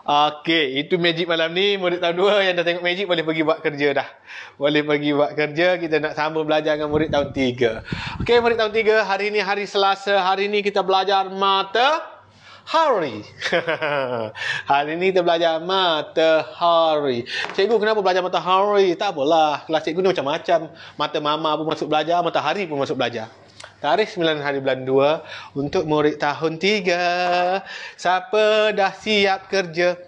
Okey, itu magic malam ni. Murid tahun 2 yang dah tengok magic boleh pergi buat kerja dah. Boleh pergi buat kerja. Kita nak sambung belajar dengan murid tahun 3. Okey, murid tahun 3, hari ni hari Selasa. Hari ni kita belajar matahari. Hari ni kita belajar matahari. Cikgu kenapa belajar matahari? Tak apalah. Kelas cikgu ni macam-macam. Mata mama pun masuk belajar, matahari pun masuk belajar. Tarikh 9 hari bulan 2 untuk murid tahun 3. Siapa dah siap kerja?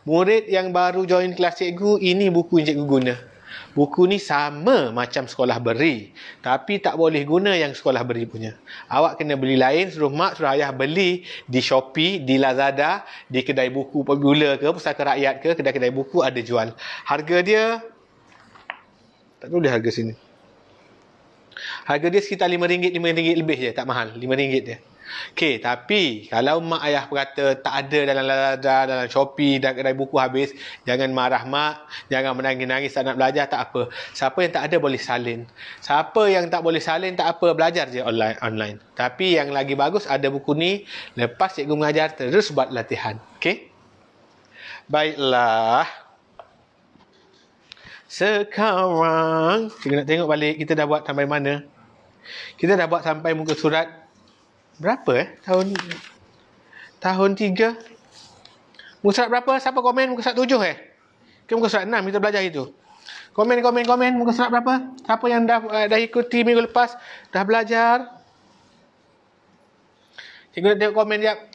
Murid yang baru join kelas cikgu, ini buku yang cikgu guna. Buku ni sama macam sekolah beri, tapi tak boleh guna yang sekolah beri punya. Awak kena beli lain, suruh mak, suruh ayah beli di Shopee, di Lazada, di kedai buku popular ke, Pustaka Rakyat ke, kedai-kedai buku ada jual. Harga dia, tak tulis harga sini. Harga dia sekitar RM5 lebih je, tak mahal. RM5 je. Okey, tapi kalau mak ayah berkata tak ada dalam Lazada, dalam Shopee dan kedai buku habis, jangan marah mak, jangan menangis-nangis tak nak belajar, tak apa. Siapa yang tak ada boleh salin. Siapa yang tak boleh salin tak apa, belajar je online. Tapi yang lagi bagus ada buku ni, lepas cikgu mengajar terus buat latihan. Okey? Baiklah. Sekarang kita nak tengok balik kita dah buat sampai mana. Kita dah buat sampai muka surat berapa tahun 3. Muka surat berapa? Siapa komen muka surat 7 ke muka surat 6 kita belajar itu. Komen muka surat berapa? Siapa yang dah ikuti minggu lepas dah belajar? Cikgu nak tengok komen jap.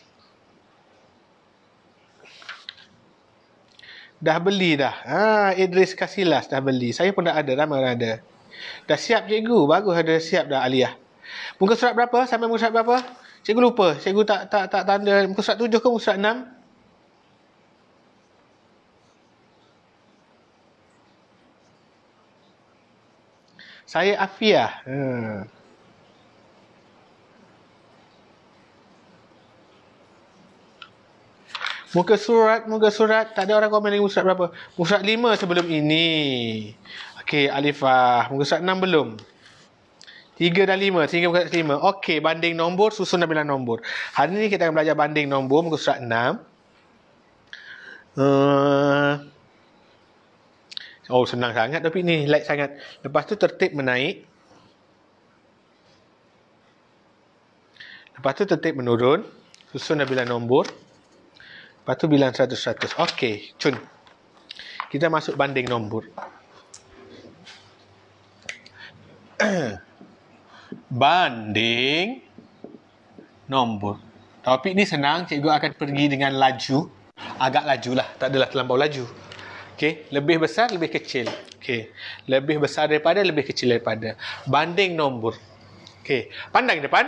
Dah beli dah. Idris Kasilas dah beli. Saya pun dah ada, ramai orang ada. Dah siap cikgu, bagus ada siap dah Aliyah. Muka surat berapa? Sampai muka surat berapa? Cikgu lupa. Cikgu tak tanda muka surat 7 ke muka surat 6? Saya Afiah. Muka surat tak ada orang komen lagi muka surat berapa? Muka surat 5 sebelum ini. Okey, Alifah. Muka surat 6 belum? 3 dan 5. 3 muka surat 5. Okey, banding nombor, susun dan bilang nombor. Hari ni kita akan belajar banding nombor muka surat 6. Senang sangat topik ni. Like sangat. Lepas tu tertib menaik. Lepas tu tertib menurun. Susun dan bilang nombor. Lepas tu bilang 100-100. Okey, cun. Kita masuk banding nombor. Banding nombor. Topik ni senang. Cikgu akan pergi dengan laju. Agak laju lah. Tak adalah terlampau laju. Okey. Lebih besar, lebih kecil. Okey. Lebih besar daripada, lebih kecil daripada. Banding nombor. Okey. Pandang depan.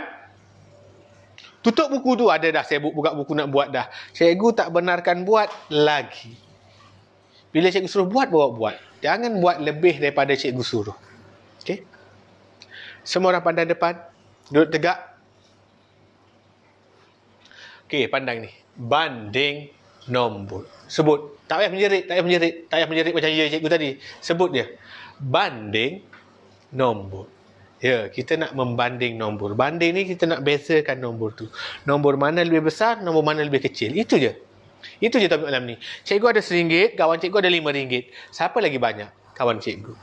Tutup buku tu. Ada dah. Saya buka buku nak buat dah. Cikgu tak benarkan buat lagi. Bila cikgu suruh buat, bawa buat. Jangan buat lebih daripada cikgu suruh. Okey. Semua orang pandang depan. Duduk tegak. Okey, pandang ni. Banding nombor. Sebut. Tak payah menjerit, tak payah menjerit macam ya cikgu tadi. Sebut dia. Banding nombor. Ya, kita nak membanding nombor. Banding ni kita nak bezakan nombor tu. Nombor mana lebih besar, nombor mana lebih kecil. Itu je. Itu je topik malam ni. Cikgu ada RM1, kawan cikgu ada RM5. Siapa lagi banyak? Kawan cikgu.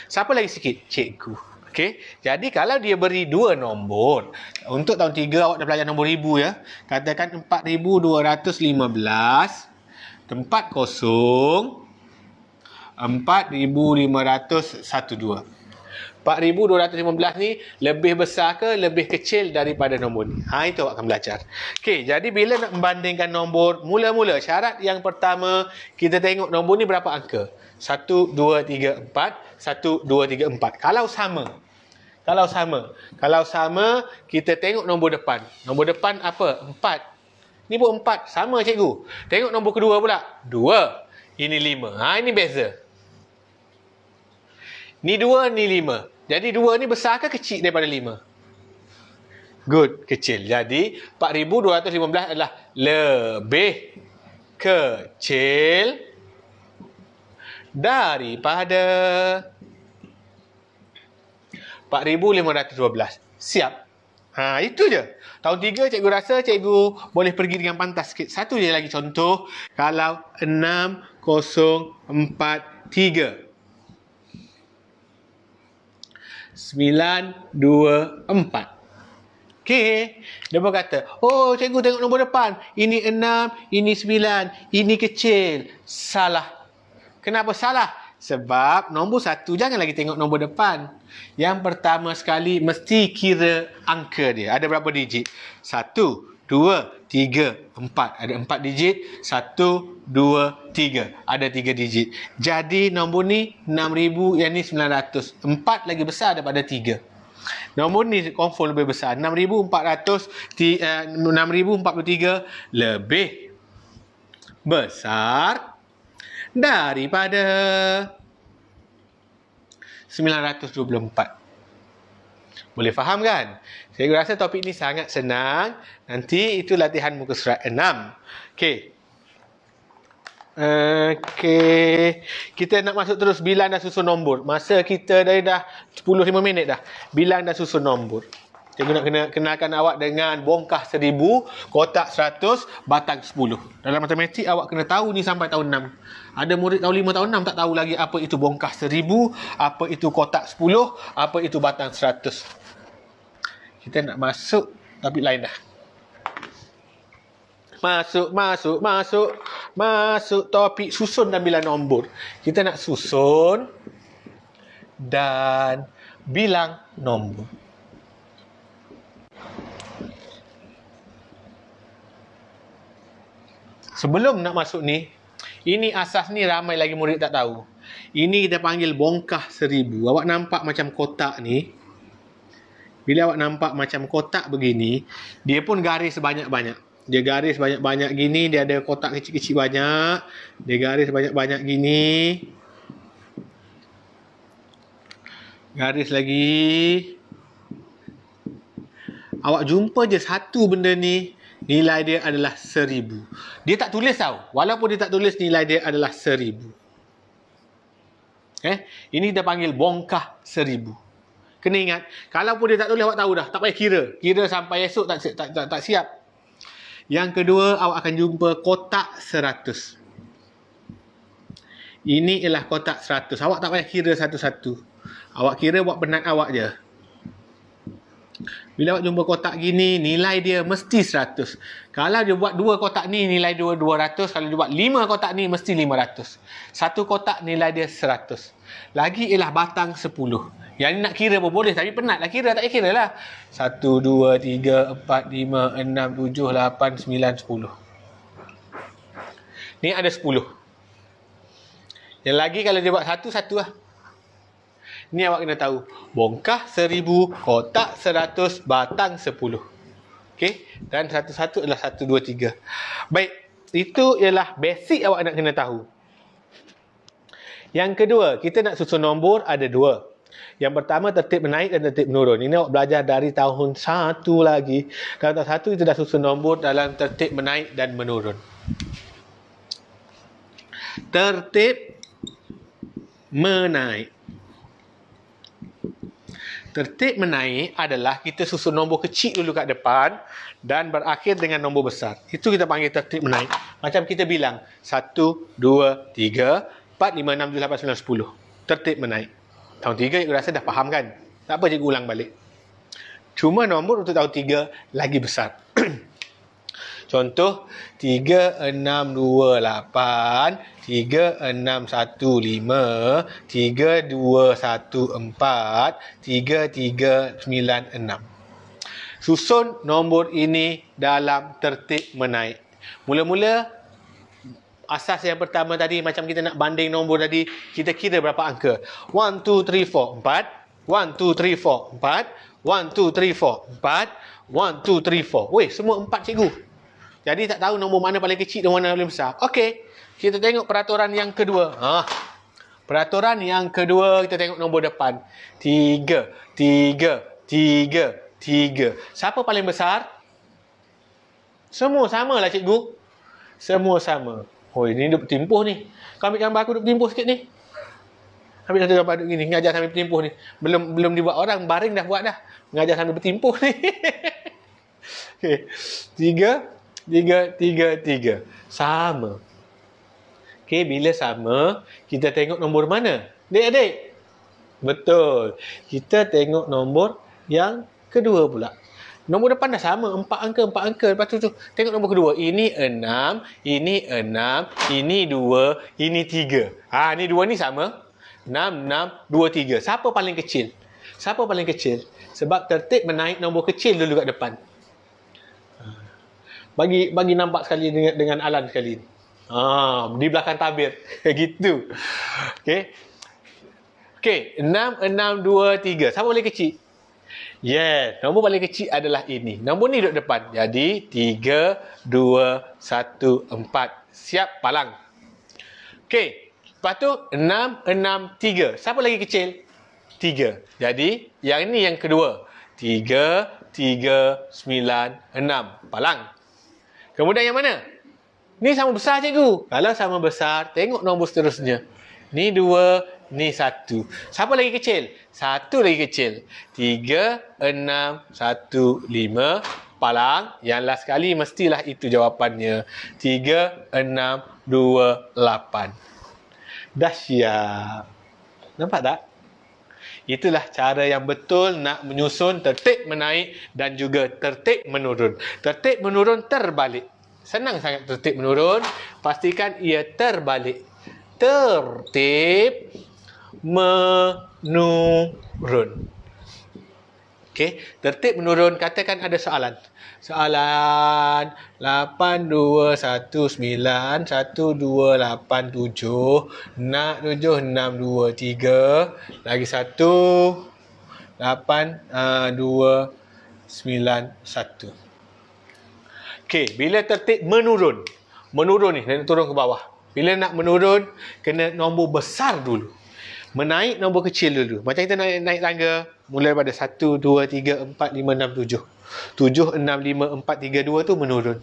Siapa lagi sikit? Cikgu. Okey. Jadi kalau dia beri dua nombor, untuk tahun 3 awak dah belajar nombor ribu ya. Katakan 4215 tempat kosong 4512. 4215 ni lebih besar ke lebih kecil daripada nombor ni? Itu awak akan belajar. Okey, jadi bila nak membandingkan nombor, mula-mula syarat yang pertama, kita tengok nombor ni berapa angka. 1, 2, 3, 4. 1, 2, 3, 4. Kalau sama, kita tengok nombor depan. Nombor depan apa? 4. Ni pun 4. Sama cikgu. Tengok nombor kedua pula. 2. Ini 5. Ini beza. Ni 2, ni 5. Jadi 2 ni besar ke kecil daripada 5? Good, kecil. Jadi 4215 adalah lebih kecil daripada 4512. Siap? Itu je. Tahun 3 cikgu rasa cikgu boleh pergi dengan pantas sikit. Satu je lagi contoh. Kalau 6043 924. Okey. Dia pun kata, oh cikgu tengok nombor depan. Ini 6, ini 9, ini kecil. Salah. Kenapa salah? Sebab nombor 1 jangan lagi tengok nombor depan. Yang pertama sekali mesti kira angka dia. Ada berapa digit? 1, 2, 3, 4. Ada 4 digit. 1, 2, 3. Ada 3 digit. Jadi nombor ni 6000, yang ni 900. 4 lagi besar daripada 3. Nombor ni confirm lebih besar. 6043 lebih besar daripada 924. Boleh faham kan? Saya rasa topik ni sangat senang. Nanti itu latihan muka surat 6. Okey. Kita nak masuk terus bilang dan susun nombor. Masa kita dah 10-5 minit dah. Bilang dan susun nombor. Cikgu nak kenalkan awak dengan bongkah 1000, kotak 100, batang 10. Dalam matematik awak kena tahu ni sampai tahun 6. Ada murid tahun 5, tahun 6 tak tahu lagi apa itu bongkah 1000, apa itu kotak 10, apa itu batang 100. Kita nak masuk topik lain dah. Masuk topik susun dan bilang nombor. Kita nak susun dan bilang nombor. Sebelum nak masuk ni, ini asas ni ramai lagi murid tak tahu. Ini kita panggil bongkah 1000. Awak nampak macam kotak ni. Bila awak nampak macam kotak begini, dia pun garis banyak-banyak. Dia garis banyak-banyak gini, dia ada kotak kecil-kecil banyak. Dia garis banyak-banyak gini. Garis lagi. Awak jumpa je satu benda ni, nilai dia adalah 1000. Dia tak tulis tau. Walaupun dia tak tulis, nilai dia adalah 1000. Ini kita panggil bongkah 1000. Kena ingat, kalau pun dia tak tulis, awak tahu dah. Tak payah kira. Kira sampai esok tak siap. Yang kedua, awak akan jumpa kotak 100. Ini ialah kotak 100. Awak tak payah kira satu-satu. Awak kira buat penat awak je. Bila awak jumpa kotak gini, nilai dia mesti 100. Kalau dia buat 2 kotak ni, nilai dia 200. Kalau dia buat 5 kotak ni, mesti 500. Satu kotak nilai dia 100. Lagi ialah batang 10. Yang ni nak kira pun boleh, tapi penat lah kira, tak payah kira lah. 1, 2, 3, 4, 5, 6, 7, 8, 9, 10. Ni ada 10. Yang lagi kalau dia buat satu lah. Ni awak kena tahu. Bongkah 1000, kotak 100, batang 10. Okey? Dan satu-satu adalah 1, 2, 3. Baik. Itu ialah basic awak nak kena tahu. Yang kedua, kita nak susun nombor ada 2. Yang pertama tertib menaik dan tertib menurun. Ini awak belajar dari tahun 1 lagi. Dalam tahun 1 itu dah susun nombor dalam tertib menaik dan menurun. Tertib menaik. Tertib menaik adalah kita susun nombor kecil dulu kat depan dan berakhir dengan nombor besar. Itu kita panggil tertib menaik. Macam kita bilang 1, 2, 3, 4, 5, 6, 7, 8, 9, 10. Tertib menaik. Tahun 3 cikgu rasa dah faham kan? Tak apa cikgu ulang balik. Cuma nombor untuk tahun 3 lagi besar. Contoh 3, 6, 2, 8, 3, 6, 1, 5, 3, 2, 1, 4, 3, 3, 9, 6. Susun nombor ini dalam tertib menaik. Mula-mula asas yang pertama tadi, macam kita nak banding nombor tadi, kita kira berapa angka. 1, 2, 3, 4, 4. 1, 2, 3, 4, 4. 1, 2, 3, 4, 4. 1, 2, 3, 4. Weh, semua 4 cikgu. Jadi tak tahu nombor mana paling kecil dan mana paling besar. Okey, kita tengok peraturan yang kedua. Peraturan yang kedua, kita tengok nombor depan. 3, 3, 3, 3. Siapa paling besar? Semua sama lah cikgu. Semua sama. Oh, ini duk bertimpuh ni. Kau ambil gambar aku duk bertimpuh sikit ni. Ambil satu gambar duk gini, ngajar sambil bertimpuh ni. Belum dibuat orang, baring dah buat dah. Ngajar sambil bertimpuh ni. Okey. 3, 3, 3, 3. Sama. Okey, bila sama, kita tengok nombor mana? Adik-adik? Betul. Kita tengok nombor yang kedua pula. Nombor depan dah sama, 4 angka, 4 angka. Lepas tu tengok nombor kedua. Ini 6, ini 6, ini 2, ini 3. Ni 2 ni sama. 6, 6, 2, 3. Siapa paling kecil? Siapa paling kecil? Sebab tertib menaik nombor kecil dulu kat depan. Bagi nampak sekali dengan Alan sekali. Di belakang tabir. Gitu. Okey. Okey, 6, 6, 2, 3. Siapa paling kecil? Yes, nombor paling kecil adalah ini. Nombor ni duduk depan. Jadi 3, 2, 1, 4. Siap palang. Okey. Lepas tu 6, 6, 3. Siapa lagi kecil? 3. Jadi yang ini yang kedua. 3, 3, 9, 6. Palang. Kemudian yang mana? Ni sama besar cikgu. Kalau sama besar, tengok nombor seterusnya. Ni 2, ni 1. Siapa lagi kecil? 1 lagi kecil. 3, 6, 1, 5. Palang. Yang last kali mestilah itu jawapannya. 3, 6, 2, 8. Dah siap. Nampak tak? Itulah cara yang betul nak menyusun tertib menaik dan juga tertib menurun. Tertib menurun terbalik. Senang sangat tertib menurun. Pastikan ia terbalik. Tertib menurun. Okey, tertib menurun. Katakan ada soalan. Soalan 8219 1287 nak 7623 lagi 8291. Okey, bila tertib menurun. Menurun ni, nak turun ke bawah. Bila nak menurun, kena nombor besar dulu. Menaik nombor kecil dulu. Macam kita naik tangga, mulai pada 1, 2, 3, 4, 5, 6, 7. 7, 6, 5, 4, 3, 2 tu menurun.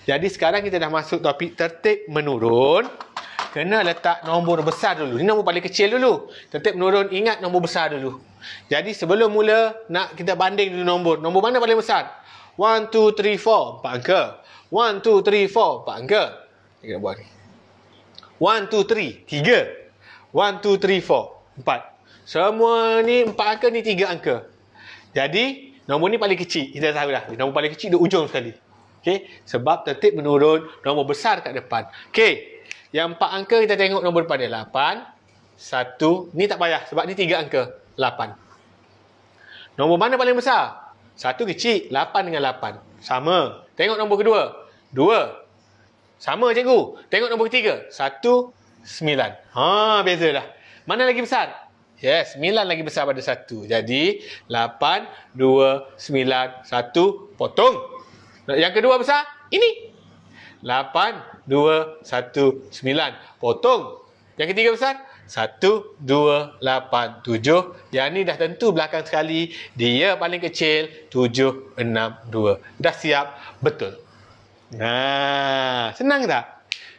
Jadi sekarang kita dah masuk topik tertib menurun. Kena letak nombor besar dulu. Ini nombor paling kecil dulu. Tertib menurun, ingat nombor besar dulu. Jadi sebelum mula, nak kita banding dulu nombor. Nombor mana paling besar? 1, 2, 3, 4. 4 angka. 1, 2, 3, 4. 4 angka. Kita buat ni. 1, 2, 3. 3. 1, 2, 3, 4. 4. Semua ni 4 angka, ni 3 angka. Jadi, nombor ni paling kecil. Kita tahu dah. Nombor paling kecil di ujung sekali. Okey? Sebab tertib menurun, nombor besar kat depan. Okey. Yang 4 angka kita tengok nombor depan dia. 8, 1. Ni tak payah sebab ni 3 angka. 8. Nombor mana paling besar? 1 kecil. 8 dengan 8. Sama. Tengok nombor kedua. 2. Sama cikgu. Tengok nombor ketiga. 1, 9. Beza dah. Mana lagi besar? Yes, 9 lagi besar pada 1. Jadi, 8, 2, 9, 1, potong. Yang kedua besar? Ini. 8, 2, 1, 9. Potong. Yang ketiga besar? 1, 2, 8, 7. Yang ni dah tentu belakang sekali. Dia paling kecil 7, 6, 2. Dah siap? Betul. Senang tak?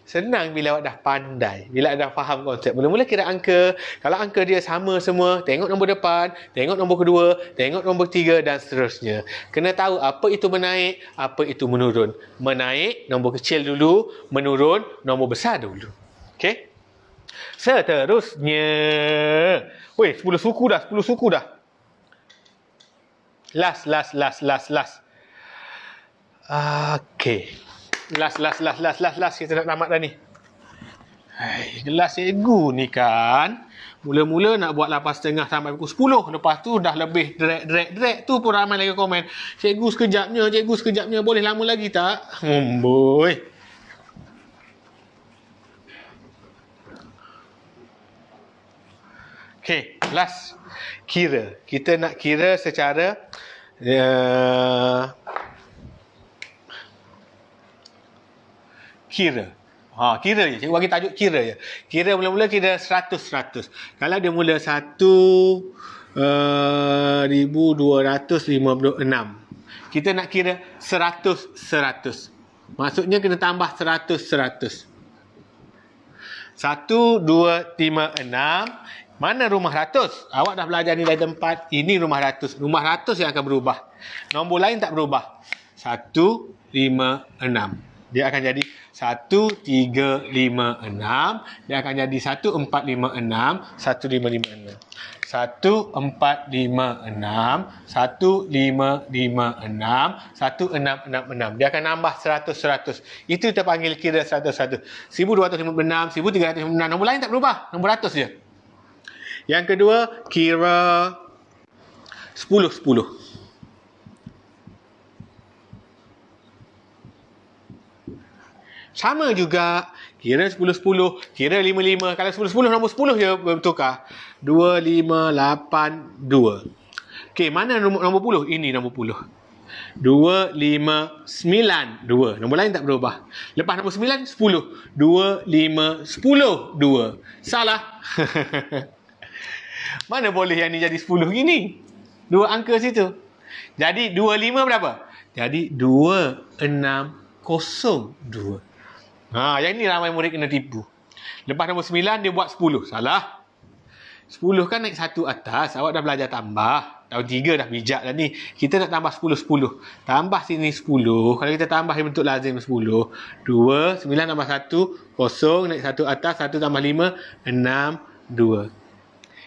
Senang bila awak dah pandai, bila dah faham konsep. Mula-mula kira angka. Kalau angka dia sama semua, tengok nombor depan, tengok nombor kedua, tengok nombor tiga dan seterusnya. Kena tahu apa itu menaik, apa itu menurun. Menaik, nombor kecil dulu. Menurun, nombor besar dulu. Okey? Seterusnya. Weh, 10 suku dah, 10 suku dah. Last. Okey. Last. Kita nak tamat dah ni. Kelas cikgu ni kan. Mula-mula nak buat 8.30 sampai pukul 10. Lepas tu dah lebih drag. Tu pun ramai lagi komen. Cikgu sekejapnya. Boleh lama lagi tak? Boy. Okay, last. Kira. Kita nak kira secara kira. Kira je. Cikgu bagi tajuk kira je. Kira mula-mula kira 100. Kalau dia mula 1,256. Kita nak kira 100. Maksudnya kena tambah 100. 1, 2, 5, 6. Mana rumah ratus? Awak dah belajar nilai tempat. Ini rumah ratus. Rumah ratus yang akan berubah. Nombor lain tak berubah. 1, 5, 6. Dia akan jadi 1, 3, 5, 6. Dia akan jadi 1, 4, 5, 6. 1, 5, 5, 6. 1, 4, 5, 6. 1, 5, 5, 6. 1, 6, 6, 6. Dia akan nambah 100. Itu kita panggil kira 100. 1256, 1356. Nombor lain tak berubah. Nombor ratus je. Yang kedua, kira 10. Sama juga. Kira 10. Kira 55. Kalau 10, nombor 10 je bertukar. 2582. Okey, mana nombor 10? Ini nombor 10. 2592. Nombor lain tak berubah. Lepas nombor 9, 10. 2510. Salah. Mana boleh yang ni jadi 10 gini? Dua angka situ. Jadi 25 berapa? Jadi 2602. Yang ni ramai murid kena tipu. Lepas nombor 9 dia buat 10. Salah. 10 kan naik satu atas. Awak dah belajar tambah. Tahun 3 dah bijak dah ni. Kita nak tambah 10. Tambah sini 10. Kalau kita tambah bentuk lazim 10. 2, 9 tambah 1, 0. Naik satu atas. 1 tambah 5, 6, 2.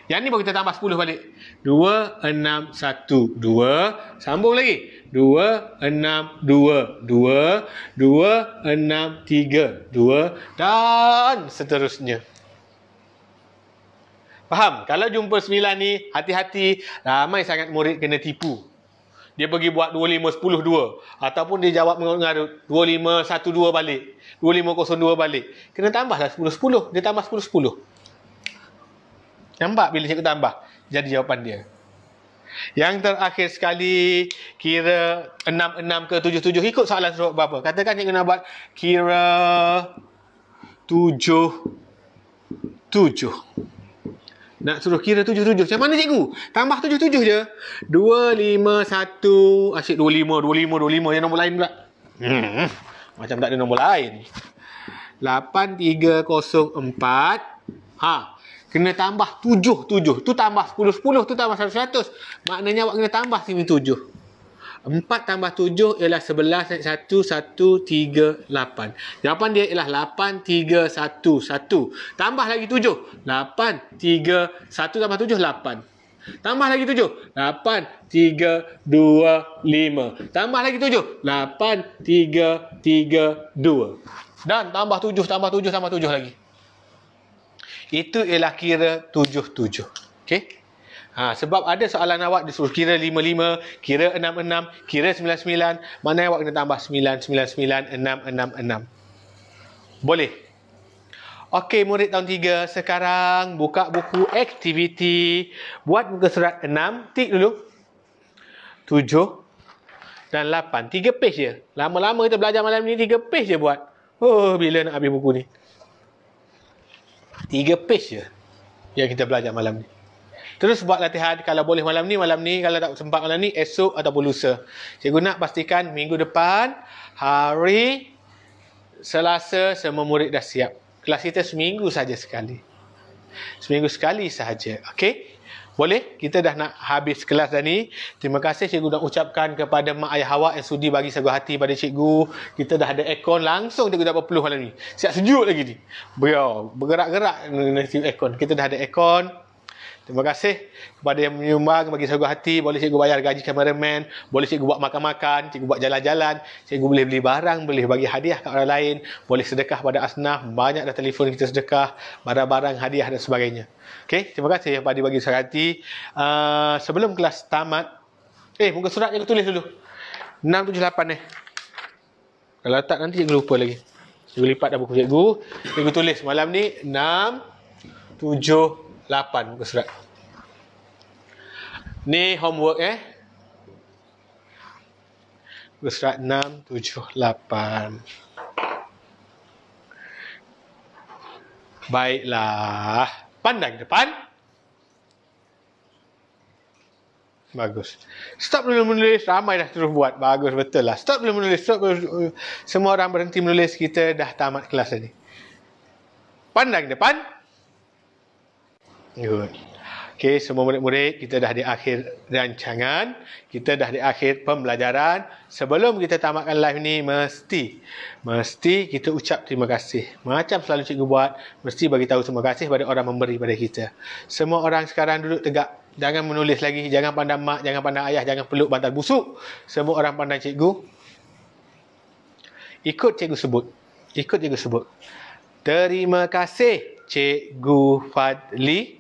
Yang ni baru kita tambah 10 balik. 2, 6, 1, 2. Sambung lagi. 2, 6, 2, 2. 2, 6, 3, 2. Dan seterusnya. Faham? Kalau jumpa 9 ni, hati-hati. Ramai sangat murid kena tipu. Dia pergi buat 25, 10, 2. Ataupun dia jawab mengarut 25, 1, 2 balik. 25, 0, 2 balik. Kena tambahlah 10, 10. Dia tambah 10, 10. Nampak bila cikgu tambah? Jadi jawapan dia. Yang terakhir sekali, kira 6 ke 7. Ikut soalan suruh berapa. Katakan cikgu nak buat kira 7. Nak suruh kira 7. Macam mana cikgu? Tambah 7 je. 2, 5, 1. Asyik 25. Yang nombor lain pula. Macam tak ada nombor lain. 8, 3, 0, 4. Kena tambah 7. Tu tambah 10. Tu tambah 100. Maknanya awak kena tambah sini 7. 4 tambah 7 ialah 11 naik 1, 1, 3, 8. Jawapan dia ialah 8, 3, 1, 1. Tambah lagi 7. 8, 3, 1 tambah 7, 8. Tambah lagi 7. 8, 3, 2, 5. Tambah lagi 7. 8, 3, 3, 2. Dan tambah 7 lagi. Itu ialah kira 7. Okey? Sebab ada soalan awak disuruh kira 55, kira 66, kira 99. Mana awak kena tambah 999, 666. Boleh? Okey, murid tahun 3. Sekarang buka buku aktiviti. Buat muka surat 6. Tik dulu. 7 dan 8. 3 page je. Lama-lama kita belajar malam ni 3 page je buat. Bila nak habis buku ni? 3 page je. yang kita belajar malam ni. Terus buat latihan, kalau boleh malam ni, kalau tak sempat malam ni, esok ataupun lusa. Cikgu nak pastikan minggu depan, hari Selasa, semua murid dah siap. Kelas kita seminggu saja sekali. Seminggu sekali sahaja. Okey? Boleh? Kita dah nak habis kelas dah ni. Terima kasih cikgu nak ucapkan kepada mak ayah awak yang sudi bagi sagu hati pada cikgu. Kita dah ada aircon, langsung cikgu dapat peluh malam ni. Siap sejuk lagi ni. Bergerak-gerak aircon. Kita dah ada aircon. Terima kasih kepada yang menyumbang bagi sagu hati. Boleh cikgu bayar gaji kameraman, boleh cikgu buat makan-makan, cikgu buat jalan-jalan, cikgu boleh beli barang, boleh bagi hadiah kat orang lain, boleh sedekah pada asnaf, banyak dah telefon kita sedekah, barang-barang, hadiah dan sebagainya. Okey, terima kasih kepada bagi sagu hati. Sebelum kelas tamat, muka surat cikgu tulis dulu. 678 Kalau tak nanti cikgu lupa lagi. Cikgu lipat dah buku cikgu. Cikgu tulis malam ni 678 muka surat. Ni homework muka surat 678. Baiklah. Pandang depan. Bagus. Stop dulu menulis. Ramai dah terus buat. Bagus, betul lah. Stop dulu menulis. Semua orang berhenti menulis. Kita dah tamat kelas tadi. Pandang depan. Good. Okey, semua murid-murid, kita dah di akhir rancangan. Kita dah di akhir pembelajaran. Sebelum kita tamatkan live ni, mesti kita ucap terima kasih. Macam selalu cikgu buat, mesti bagi tahu terima kasih pada orang memberi pada kita. Semua orang sekarang duduk tegak. Jangan menulis lagi. Jangan pandang mak, jangan pandang ayah, jangan peluk bantal busuk. Semua orang pandang cikgu. Ikut cikgu sebut. Terima kasih, Cikgu Fadli.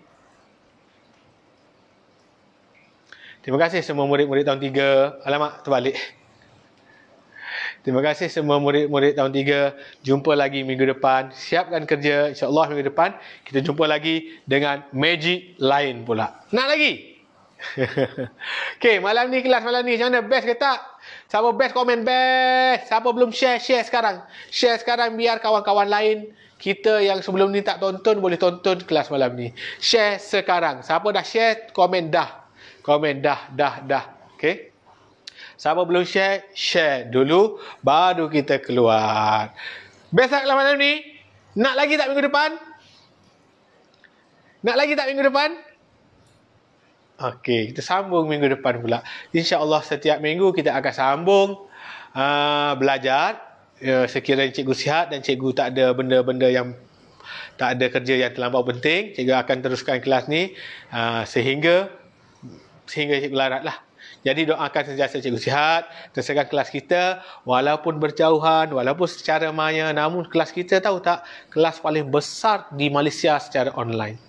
Terima kasih semua murid-murid tahun 3. Alamak, terbalik. Terima kasih semua murid-murid tahun 3. Jumpa lagi minggu depan. Siapkan kerja. InsyaAllah minggu depan kita jumpa lagi dengan magic lain pula. Nak lagi? Okey, malam ni kelas malam ni macam mana? Best ke tak? Siapa best komen best? Siapa belum share sekarang? Share sekarang biar kawan-kawan lain kita yang sebelum ni tak tonton boleh tonton kelas malam ni. Share sekarang. Siapa dah share, komen dah. Komen dah. Okey. Siapa belum share dulu baru kita keluar. Best tak kelas malam ni? Nak lagi tak minggu depan? Okey, kita sambung minggu depan pula. InsyaAllah setiap minggu kita akan sambung belajar. Sekiranya cikgu sihat dan cikgu tak ada benda-benda yang tak ada kerja yang terlampau penting, cikgu akan teruskan kelas ni sehingga cikgu larat lah. Jadi doakan sentiasa cikgu sihat, teruskan kelas kita walaupun berjauhan, walaupun secara maya, namun kelas kita tahu tak, kelas paling besar di Malaysia secara online.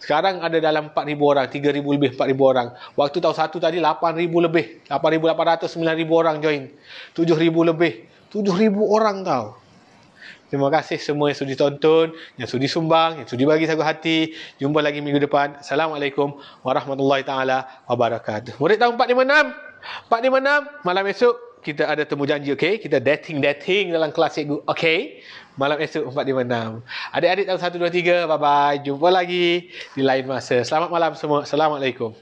Sekarang ada dalam 4,000 orang, 3,000 lebih 4,000 orang. Waktu tahun 1 tadi 8,000 lebih, 8,800, 9,000 orang join. 7,000 lebih, 7,000 orang tau. Terima kasih semua yang sudi tonton, yang sudi sumbang, yang sudi bagi sagu hati. Jumpa lagi minggu depan. Assalamualaikum warahmatullahi taala wabarakatuh. Murid tahun 456, malam esok kita ada temu janji, okey? Kita dating dalam kelas cikgu, okey? Malam esok 456. Adik-adik tahun 1, 2, 3, bye-bye. Jumpa lagi di lain masa. Selamat malam semua. Assalamualaikum.